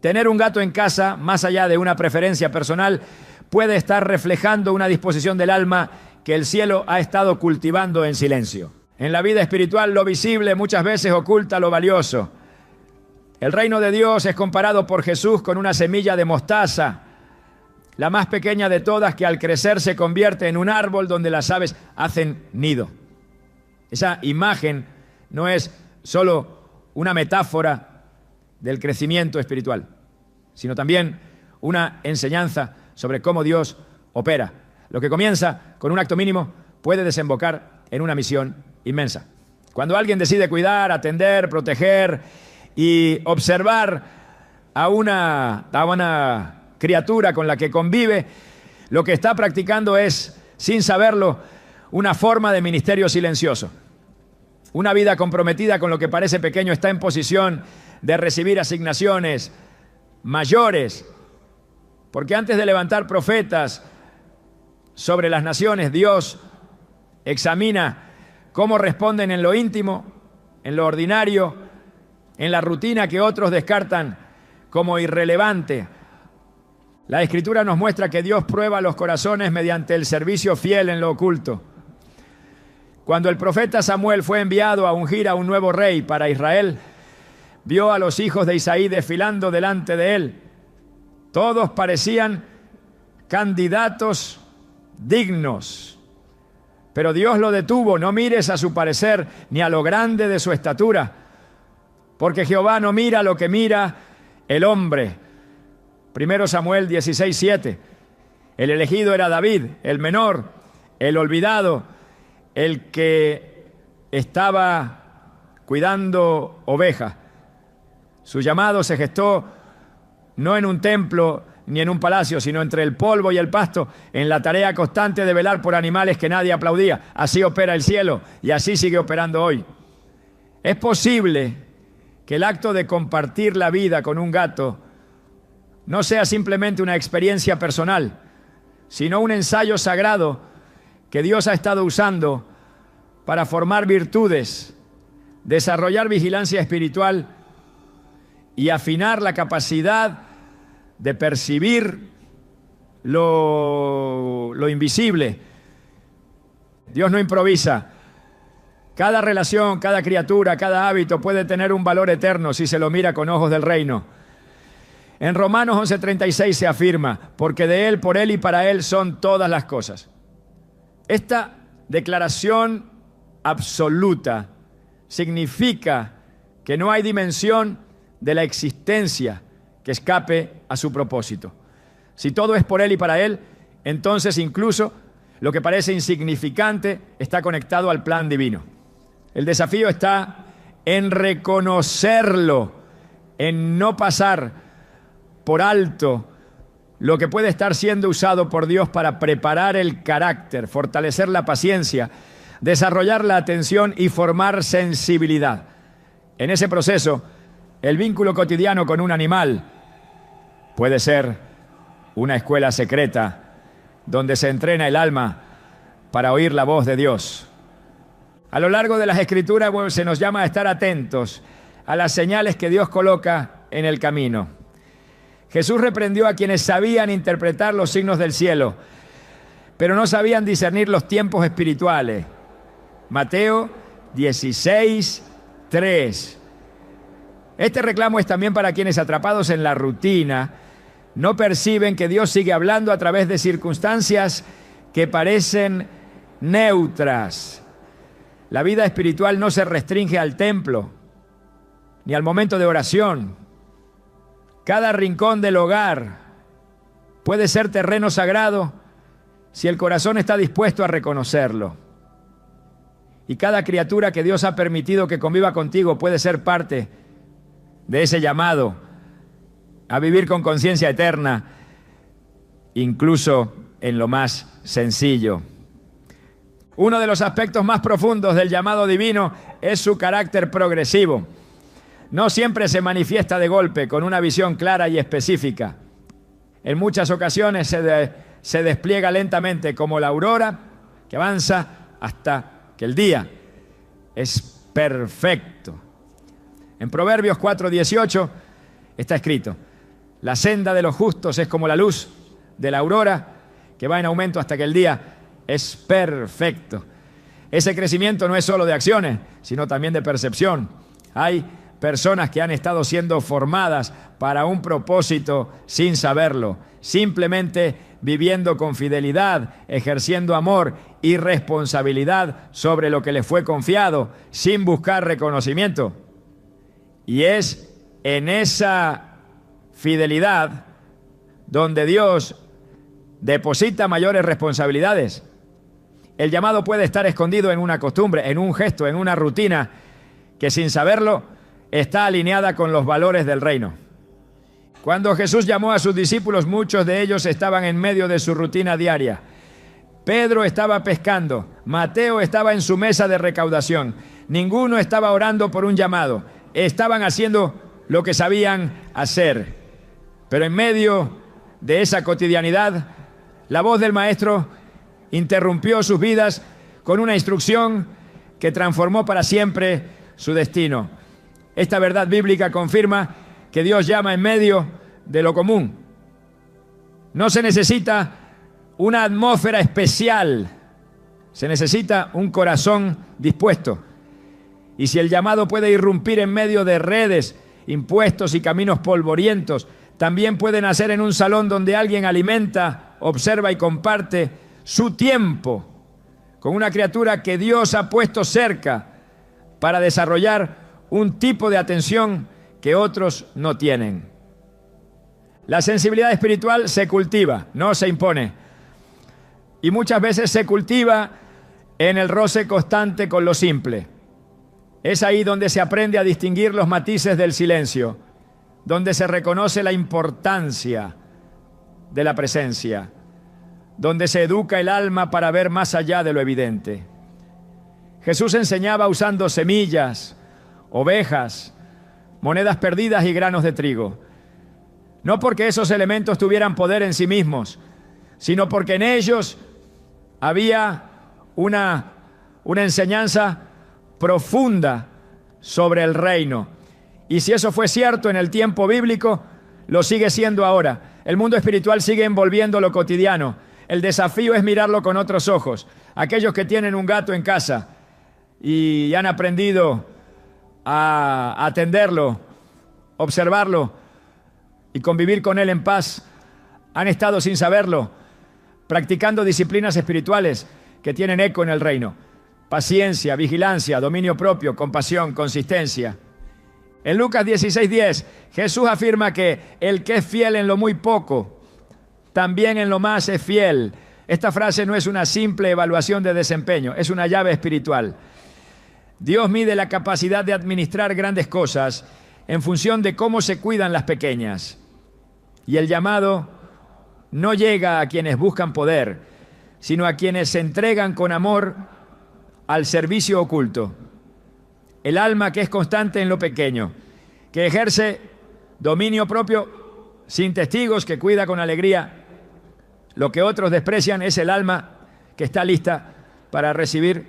tener un gato en casa, más allá de una preferencia personal, puede estar reflejando una disposición del alma que el cielo ha estado cultivando en silencio. En la vida espiritual, lo visible muchas veces oculta lo valioso. El reino de Dios es comparado por Jesús con una semilla de mostaza, la más pequeña de todas, que al crecer se convierte en un árbol donde las aves hacen nido. Esa imagen no es solo una metáfora del crecimiento espiritual, sino también una enseñanza sobre cómo Dios opera. Lo que comienza con un acto mínimo puede desembocar en una misión inmensa. Cuando alguien decide cuidar, atender, proteger y observar a una criatura con la que convive, lo que está practicando es, sin saberlo, una forma de ministerio silencioso. Una vida comprometida con lo que parece pequeño está en posición de recibir asignaciones mayores, porque antes de levantar profetas sobre las naciones, Dios examina cómo responden en lo íntimo, en lo ordinario, en la rutina que otros descartan como irrelevante. La Escritura nos muestra que Dios prueba los corazones mediante el servicio fiel en lo oculto. Cuando el profeta Samuel fue enviado a ungir a un nuevo rey para Israel, vio a los hijos de Isaí desfilando delante de él. Todos parecían candidatos dignos, pero Dios lo detuvo. No mires a su parecer ni a lo grande de su estatura, porque Jehová no mira lo que mira el hombre. 1 Samuel 16:7. El elegido era David, el menor, el olvidado, el que estaba cuidando ovejas. Su llamado se gestó no en un templo ni en un palacio, sino entre el polvo y el pasto, en la tarea constante de velar por animales que nadie aplaudía. Así opera el cielo y así sigue operando hoy. Es posible que el acto de compartir la vida con un gato no sea simplemente una experiencia personal, sino un ensayo sagrado que Dios ha estado usando para formar virtudes, desarrollar vigilancia espiritual y afinar la capacidad de percibir lo invisible. Dios no improvisa. Cada relación, cada criatura, cada hábito puede tener un valor eterno si se lo mira con ojos del reino. En Romanos 11:36 se afirma: porque de Él, por Él y para Él son todas las cosas. Esta declaración absoluta significa que no hay dimensión de la existencia que escape a su propósito. Si todo es por Él y para Él, entonces incluso lo que parece insignificante está conectado al plan divino. El desafío está en reconocerlo, en no pasar por alto lo que puede estar siendo usado por Dios para preparar el carácter, fortalecer la paciencia, desarrollar la atención y formar sensibilidad. En ese proceso, el vínculo cotidiano con un animal puede ser una escuela secreta donde se entrena el alma para oír la voz de Dios. A lo largo de las Escrituras se nos llama a estar atentos a las señales que Dios coloca en el camino. Jesús reprendió a quienes sabían interpretar los signos del cielo, pero no sabían discernir los tiempos espirituales. Mateo 16:3. Este reclamo es también para quienes, atrapados en la rutina, no perciben que Dios sigue hablando a través de circunstancias que parecen neutras. La vida espiritual no se restringe al templo ni al momento de oración. Cada rincón del hogar puede ser terreno sagrado si el corazón está dispuesto a reconocerlo. Y cada criatura que Dios ha permitido que conviva contigo puede ser parte de ese llamado a vivir con conciencia eterna, incluso en lo más sencillo. Uno de los aspectos más profundos del llamado divino es su carácter progresivo. no siempre se manifiesta de golpe con una visión clara y específica. En muchas ocasiones se despliega lentamente como la aurora que avanza hasta que el día es perfecto. En Proverbios 4:18 está escrito: la senda de los justos es como la luz de la aurora que va en aumento hasta que el día es perfecto. Ese crecimiento no es solo de acciones, sino también de percepción. Hay personas que han estado siendo formadas para un propósito sin saberlo, simplemente viviendo con fidelidad, ejerciendo amor y responsabilidad sobre lo que les fue confiado, sin buscar reconocimiento. Y es en esa fidelidad donde Dios deposita mayores responsabilidades. El llamado puede estar escondido en una costumbre, en un gesto, en una rutina que sin saberlo está alineada con los valores del reino. Cuando Jesús llamó a sus discípulos, muchos de ellos estaban en medio de su rutina diaria. Pedro estaba pescando, Mateo estaba en su mesa de recaudación. Ninguno estaba orando por un llamado. Estaban haciendo lo que sabían hacer. Pero en medio de esa cotidianidad, la voz del Maestro interrumpió sus vidas con una instrucción que transformó para siempre su destino. Esta verdad bíblica confirma que Dios llama en medio de lo común. No se necesita una atmósfera especial, se necesita un corazón dispuesto. Y si el llamado puede irrumpir en medio de redes, impuestos y caminos polvorientos, también puede nacer en un salón donde alguien alimenta, observa y comparte su tiempo con una criatura que Dios ha puesto cerca para desarrollar un tipo de atención que otros no tienen. La sensibilidad espiritual se cultiva, no se impone. Y muchas veces se cultiva en el roce constante con lo simple. Es ahí donde se aprende a distinguir los matices del silencio, donde se reconoce la importancia de la presencia, donde se educa el alma para ver más allá de lo evidente. Jesús enseñaba usando semillas, ovejas, monedas perdidas y granos de trigo. No porque esos elementos tuvieran poder en sí mismos, sino porque en ellos había una enseñanza profunda sobre el reino. Y si eso fue cierto en el tiempo bíblico, lo sigue siendo ahora. El mundo espiritual sigue envolviendo lo cotidiano. El desafío es mirarlo con otros ojos. Aquellos que tienen un gato en casa y han aprendido a atenderlo, observarlo y convivir con él en paz, han estado sin saberlo practicando disciplinas espirituales que tienen eco en el reino. Paciencia, vigilancia, dominio propio, compasión, consistencia. En Lucas 16:10, Jesús afirma que el que es fiel en lo muy poco, también en lo más es fiel. Esta frase no es una simple evaluación de desempeño, es una llave espiritual. Dios mide la capacidad de administrar grandes cosas en función de cómo se cuidan las pequeñas. Y el llamado no llega a quienes buscan poder, sino a quienes se entregan con amor al servicio oculto. El alma que es constante en lo pequeño, que ejerce dominio propio sin testigos, que cuida con alegría lo que otros desprecian, es el alma que está lista para recibir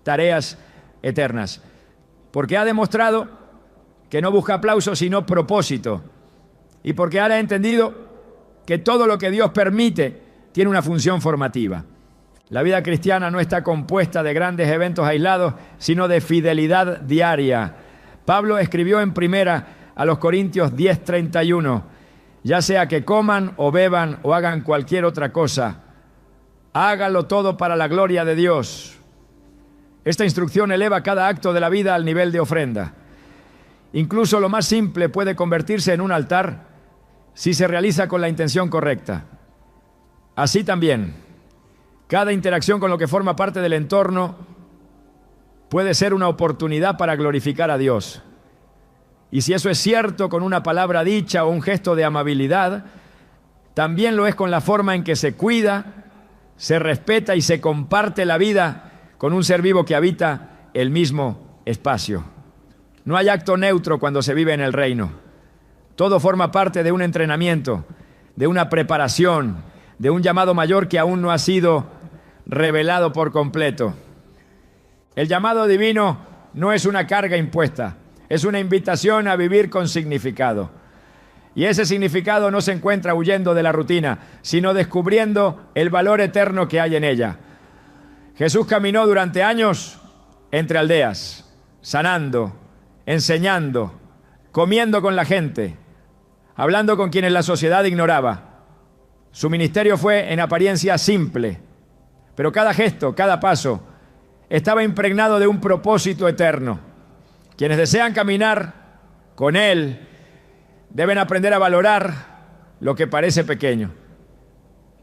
tareas eternas. Porque ha demostrado que no busca aplauso, sino propósito. Y porque ahora ha entendido que todo lo que Dios permite tiene una función formativa. La vida cristiana no está compuesta de grandes eventos aislados, sino de fidelidad diaria. Pablo escribió en primera a los Corintios 10:31, ya sea que coman o beban o hagan cualquier otra cosa, hágalo todo para la gloria de Dios. Esta instrucción eleva cada acto de la vida al nivel de ofrenda. Incluso lo más simple puede convertirse en un altar si se realiza con la intención correcta. Así también, cada interacción con lo que forma parte del entorno puede ser una oportunidad para glorificar a Dios. Y si eso es cierto con una palabra dicha o un gesto de amabilidad, también lo es con la forma en que se cuida, se respeta y se comparte la vida con un ser vivo que habita el mismo espacio. No hay acto neutro cuando se vive en el reino. Todo forma parte de un entrenamiento, de una preparación, de un llamado mayor que aún no ha sido revelado por completo. El llamado divino no es una carga impuesta, es una invitación a vivir con significado. Y ese significado no se encuentra huyendo de la rutina, sino descubriendo el valor eterno que hay en ella. Jesús caminó durante años entre aldeas, sanando, enseñando, comiendo con la gente, hablando con quienes la sociedad ignoraba. Su ministerio fue en apariencia simple, pero cada gesto, cada paso, estaba impregnado de un propósito eterno. Quienes desean caminar con Él deben aprender a valorar lo que parece pequeño.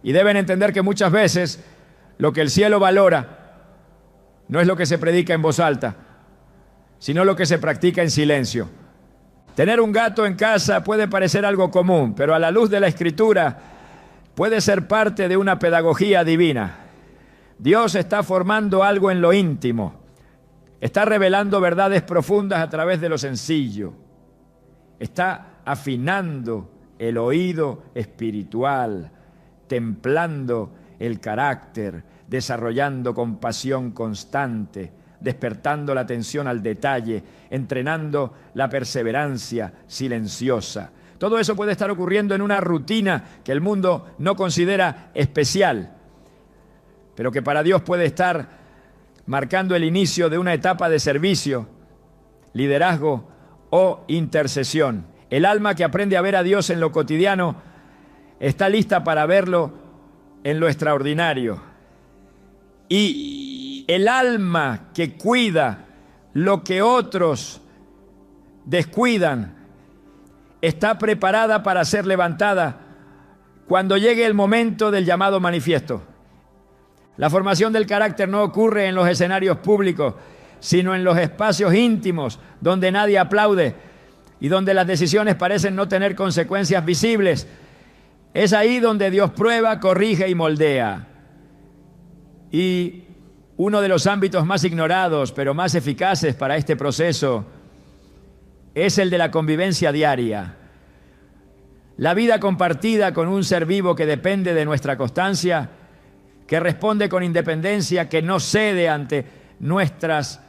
Y deben entender que muchas veces lo que el cielo valora no es lo que se predica en voz alta, sino lo que se practica en silencio. Tener un gato en casa puede parecer algo común, pero a la luz de la Escritura puede ser parte de una pedagogía divina. Dios está formando algo en lo íntimo. Está revelando verdades profundas a través de lo sencillo. Está afinando el oído espiritual, templando el carácter, desarrollando compasión constante, despertando la atención al detalle, entrenando la perseverancia silenciosa. Todo eso puede estar ocurriendo en una rutina que el mundo no considera especial, pero que para Dios puede estar marcando el inicio de una etapa de servicio, liderazgo o intercesión. El alma que aprende a ver a Dios en lo cotidiano está lista para verlo en lo extraordinario. Y el alma que cuida lo que otros descuidan está preparada para ser levantada cuando llegue el momento del llamado manifiesto. La formación del carácter no ocurre en los escenarios públicos, sino en los espacios íntimos donde nadie aplaude y donde las decisiones parecen no tener consecuencias visibles. Es ahí donde Dios prueba, corrige y moldea. Y uno de los ámbitos más ignorados, pero más eficaces para este proceso, es el de la convivencia diaria. La vida compartida con un ser vivo que depende de nuestra constancia, que responde con independencia, que no cede ante nuestras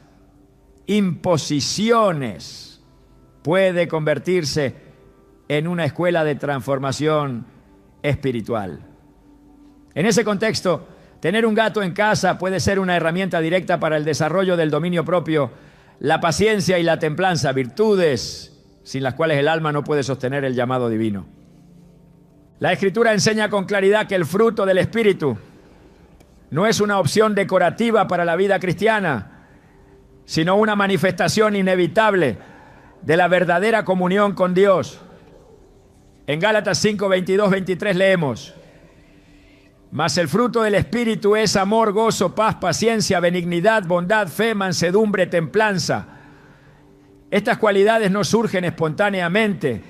imposiciones, puede convertirse en una escuela de transformación espiritual. En ese contexto, tener un gato en casa puede ser una herramienta directa para el desarrollo del dominio propio, la paciencia y la templanza, virtudes sin las cuales el alma no puede sostener el llamado divino. La Escritura enseña con claridad que el fruto del Espíritu no es una opción decorativa para la vida cristiana, sino una manifestación inevitable de la verdadera comunión con Dios. En Gálatas 5, 22, 23 leemos: mas el fruto del Espíritu es amor, gozo, paz, paciencia, benignidad, bondad, fe, mansedumbre, templanza. Estas cualidades no surgen espontáneamente,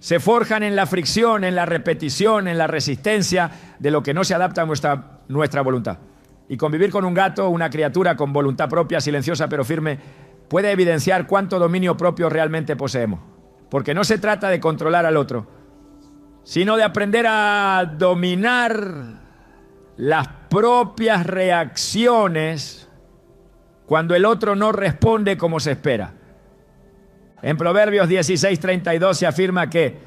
se forjan en la fricción, en la repetición, en la resistencia de lo que no se adapta a nuestra voluntad. Y convivir con un gato, una criatura con voluntad propia, silenciosa pero firme, puede evidenciar cuánto dominio propio realmente poseemos. Porque no se trata de controlar al otro, sino de aprender a dominar las propias reacciones cuando el otro no responde como se espera. En Proverbios 16:32 se afirma que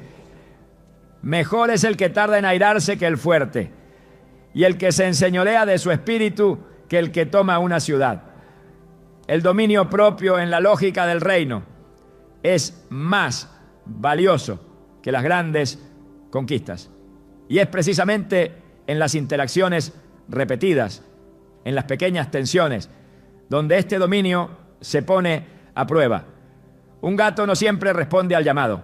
mejor es el que tarda en airarse que el fuerte, y el que se enseñorea de su espíritu que el que toma una ciudad. El dominio propio en la lógica del reino es más valioso que las grandes conquistas. Y es precisamente en las interacciones repetidas, en las pequeñas tensiones, donde este dominio se pone a prueba. Un gato no siempre responde al llamado,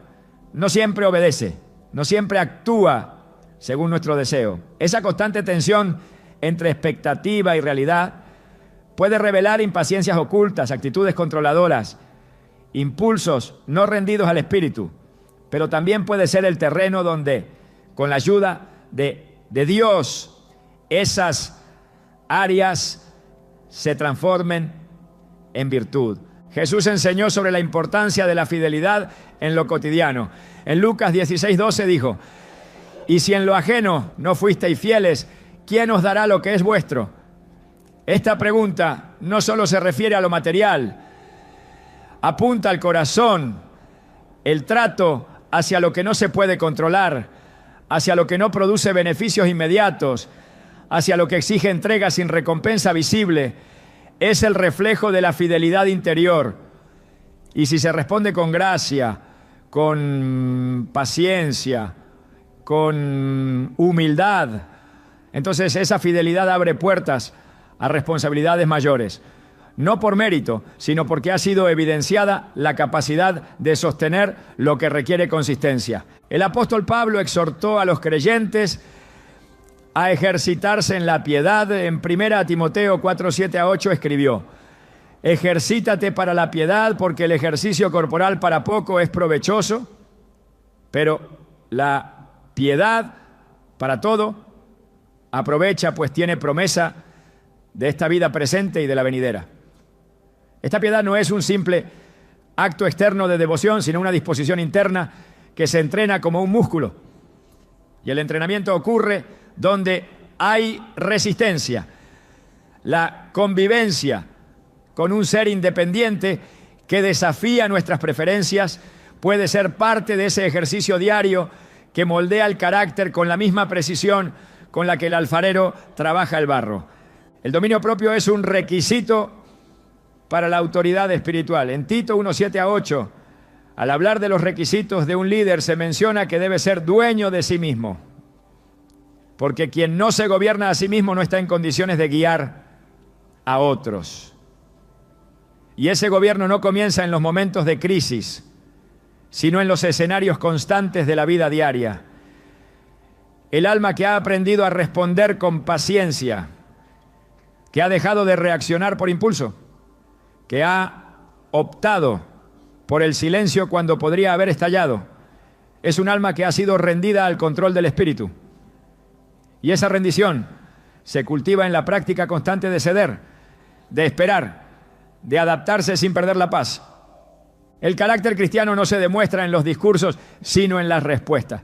no siempre obedece, no siempre actúa según nuestro deseo. Esa constante tensión entre expectativa y realidad puede revelar impaciencias ocultas, actitudes controladoras, impulsos no rendidos al espíritu, pero también puede ser el terreno donde, con la ayuda de Dios, esas áreas se transformen en virtud. Jesús enseñó sobre la importancia de la fidelidad en lo cotidiano. En Lucas 16:12 dijo: y si en lo ajeno no fuisteis fieles, ¿quién os dará lo que es vuestro? Esta pregunta no solo se refiere a lo material, apunta al corazón, el trato hacia lo que no se puede controlar, hacia lo que no produce beneficios inmediatos, hacia lo que exige entrega sin recompensa visible. Es el reflejo de la fidelidad interior. Y si se responde con gracia, con paciencia, con humildad, entonces esa fidelidad abre puertas a responsabilidades mayores. No por mérito, sino porque ha sido evidenciada la capacidad de sostener lo que requiere consistencia. El apóstol Pablo exhortó a los creyentes a ejercitarse en la piedad. En 1 Timoteo 4:7-8 escribió: ejercítate para la piedad, porque el ejercicio corporal para poco es provechoso, pero la piedad para todo aprovecha, pues tiene promesa de esta vida presente y de la venidera. Esta piedad no es un simple acto externo de devoción, sino una disposición interna que se entrena como un músculo. Y el entrenamiento ocurre donde hay resistencia, la convivencia con un ser independiente que desafía nuestras preferencias puede ser parte de ese ejercicio diario que moldea el carácter con la misma precisión con la que el alfarero trabaja el barro. El dominio propio es un requisito para la autoridad espiritual. En Tito 1:7-8, al hablar de los requisitos de un líder, se menciona que debe ser dueño de sí mismo, porque quien no se gobierna a sí mismo no está en condiciones de guiar a otros. Y ese gobierno no comienza en los momentos de crisis, sino en los escenarios constantes de la vida diaria. El alma que ha aprendido a responder con paciencia, que ha dejado de reaccionar por impulso, que ha optado por el silencio cuando podría haber estallado, es un alma que ha sido rendida al control del espíritu. Y esa rendición se cultiva en la práctica constante de ceder, de esperar, de adaptarse sin perder la paz. El carácter cristiano no se demuestra en los discursos, sino en las respuestas.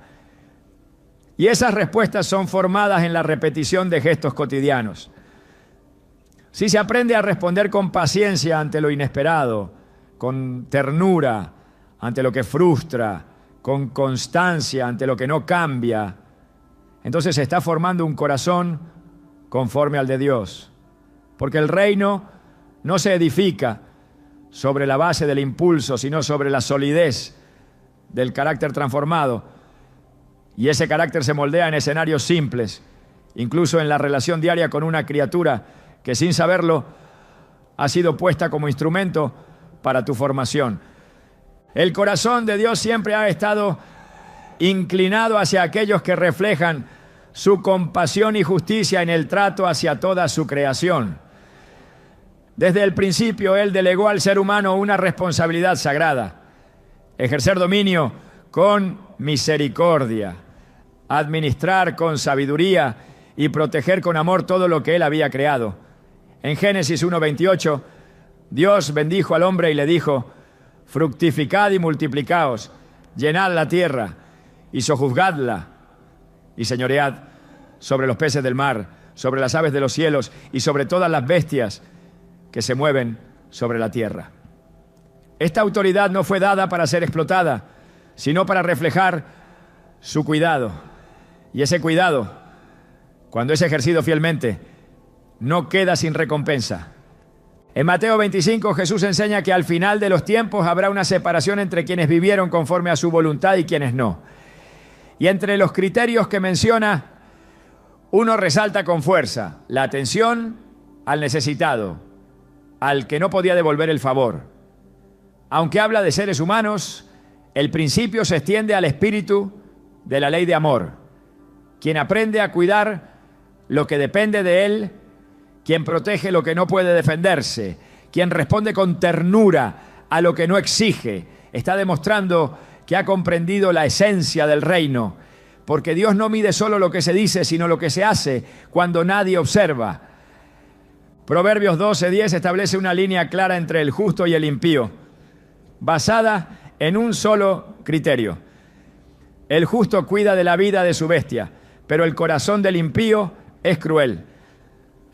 Y esas respuestas son formadas en la repetición de gestos cotidianos. Si se aprende a responder con paciencia ante lo inesperado, con ternura ante lo que frustra, con constancia ante lo que no cambia, entonces se está formando un corazón conforme al de Dios. Porque el reino no se edifica sobre la base del impulso, sino sobre la solidez del carácter transformado. Y ese carácter se moldea en escenarios simples, incluso en la relación diaria con una criatura que sin saberlo ha sido puesta como instrumento para tu formación. El corazón de Dios siempre ha estado inclinado hacia aquellos que reflejan su compasión y justicia en el trato hacia toda su creación. Desde el principio, Él delegó al ser humano una responsabilidad sagrada: ejercer dominio con misericordia, administrar con sabiduría y proteger con amor todo lo que Él había creado. En Génesis 1:28, Dios bendijo al hombre y le dijo: fructificad y multiplicaos, llenad la tierra y sojuzgadla, y señoread sobre los peces del mar, sobre las aves de los cielos y sobre todas las bestias que se mueven sobre la tierra. Esta autoridad no fue dada para ser explotada, sino para reflejar su cuidado. Y ese cuidado, cuando es ejercido fielmente, no queda sin recompensa. En Mateo 25, Jesús enseña que al final de los tiempos habrá una separación entre quienes vivieron conforme a su voluntad y quienes no. Y entre los criterios que menciona, uno resalta con fuerza la atención al necesitado, al que no podía devolver el favor. Aunque habla de seres humanos, el principio se extiende al espíritu de la ley de amor, quien aprende a cuidar lo que depende de él, quien protege lo que no puede defenderse, quien responde con ternura a lo que no exige, está demostrando que ha comprendido la esencia del reino, porque Dios no mide solo lo que se dice, sino lo que se hace cuando nadie observa. Proverbios 12:10 establece una línea clara entre el justo y el impío, basada en un solo criterio. El justo cuida de la vida de su bestia, pero el corazón del impío es cruel.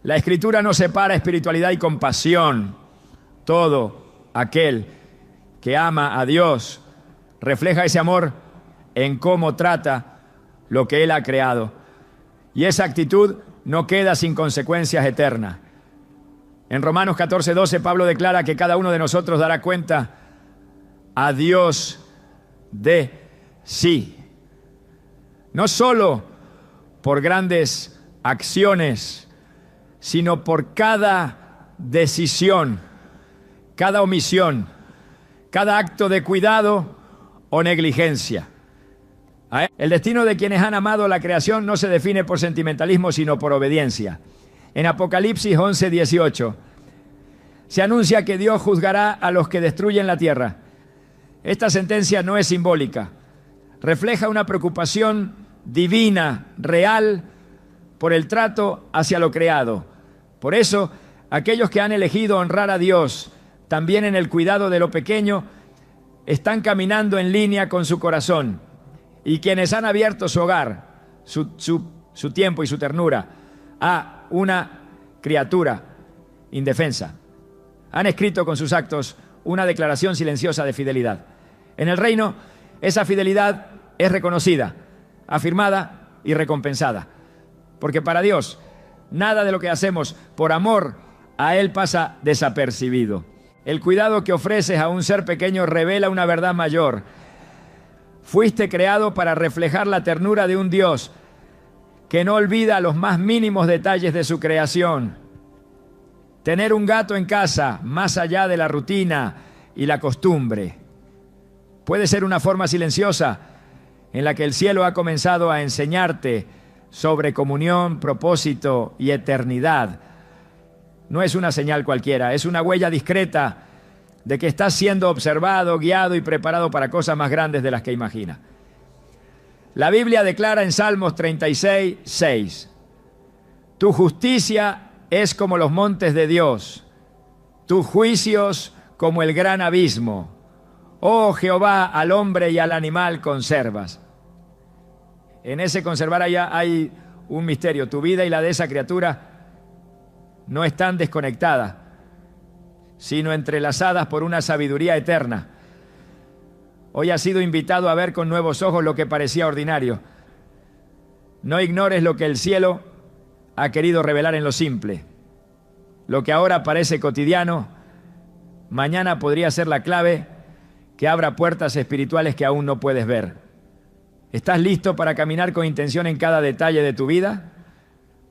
La Escritura no separa espiritualidad y compasión. Todo aquel que ama a Dios refleja ese amor en cómo trata lo que Él ha creado. Y esa actitud no queda sin consecuencias eternas. En Romanos 14:12 Pablo declara que cada uno de nosotros dará cuenta a Dios de sí. No solo por grandes acciones, sino por cada decisión, cada omisión, cada acto de cuidado o negligencia. El destino de quienes han amado la creación no se define por sentimentalismo, sino por obediencia. En Apocalipsis 11:18 se anuncia que Dios juzgará a los que destruyen la tierra. Esta sentencia no es simbólica, refleja una preocupación divina, real, por el trato hacia lo creado. Por eso, aquellos que han elegido honrar a Dios, también en el cuidado de lo pequeño, están caminando en línea con su corazón. Y quienes han abierto su hogar, su tiempo y su ternura a una criatura indefensa, han escrito con sus actos una declaración silenciosa de fidelidad. En el reino, esa fidelidad es reconocida, afirmada y recompensada. Porque para Dios, nada de lo que hacemos por amor a Él pasa desapercibido. El cuidado que ofreces a un ser pequeño revela una verdad mayor. Fuiste creado para reflejar la ternura de un Dios que no olvida los más mínimos detalles de su creación. Tener un gato en casa, más allá de la rutina y la costumbre, puede ser una forma silenciosa en la que el cielo ha comenzado a enseñarte sobre comunión, propósito y eternidad. No es una señal cualquiera, es una huella discreta de que estás siendo observado, guiado y preparado para cosas más grandes de las que imaginas. La Biblia declara en Salmos 36:6: tu justicia es como los montes de Dios, tus juicios como el gran abismo. Oh Jehová, al hombre y al animal conservas. En ese conservar allá hay un misterio. Tu vida y la de esa criatura no están desconectadas, sino entrelazadas por una sabiduría eterna. Hoy has sido invitado a ver con nuevos ojos lo que parecía ordinario. No ignores lo que el cielo ha querido revelar en lo simple. Lo que ahora parece cotidiano, mañana podría ser la clave que abra puertas espirituales que aún no puedes ver. ¿Estás listo para caminar con intención en cada detalle de tu vida?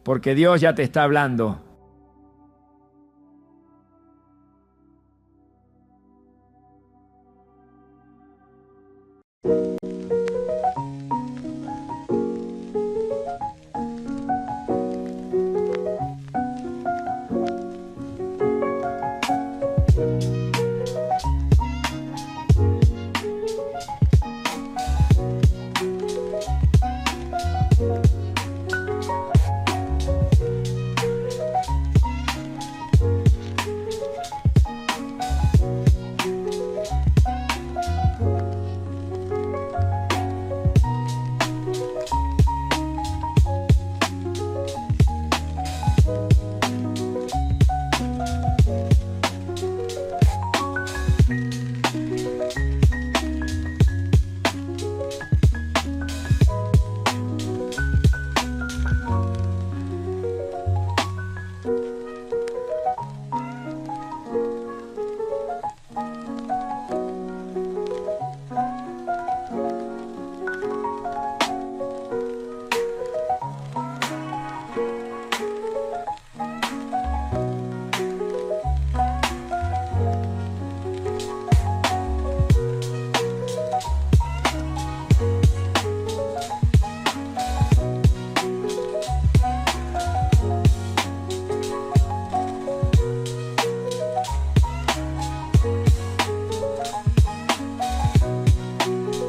Porque Dios ya te está hablando.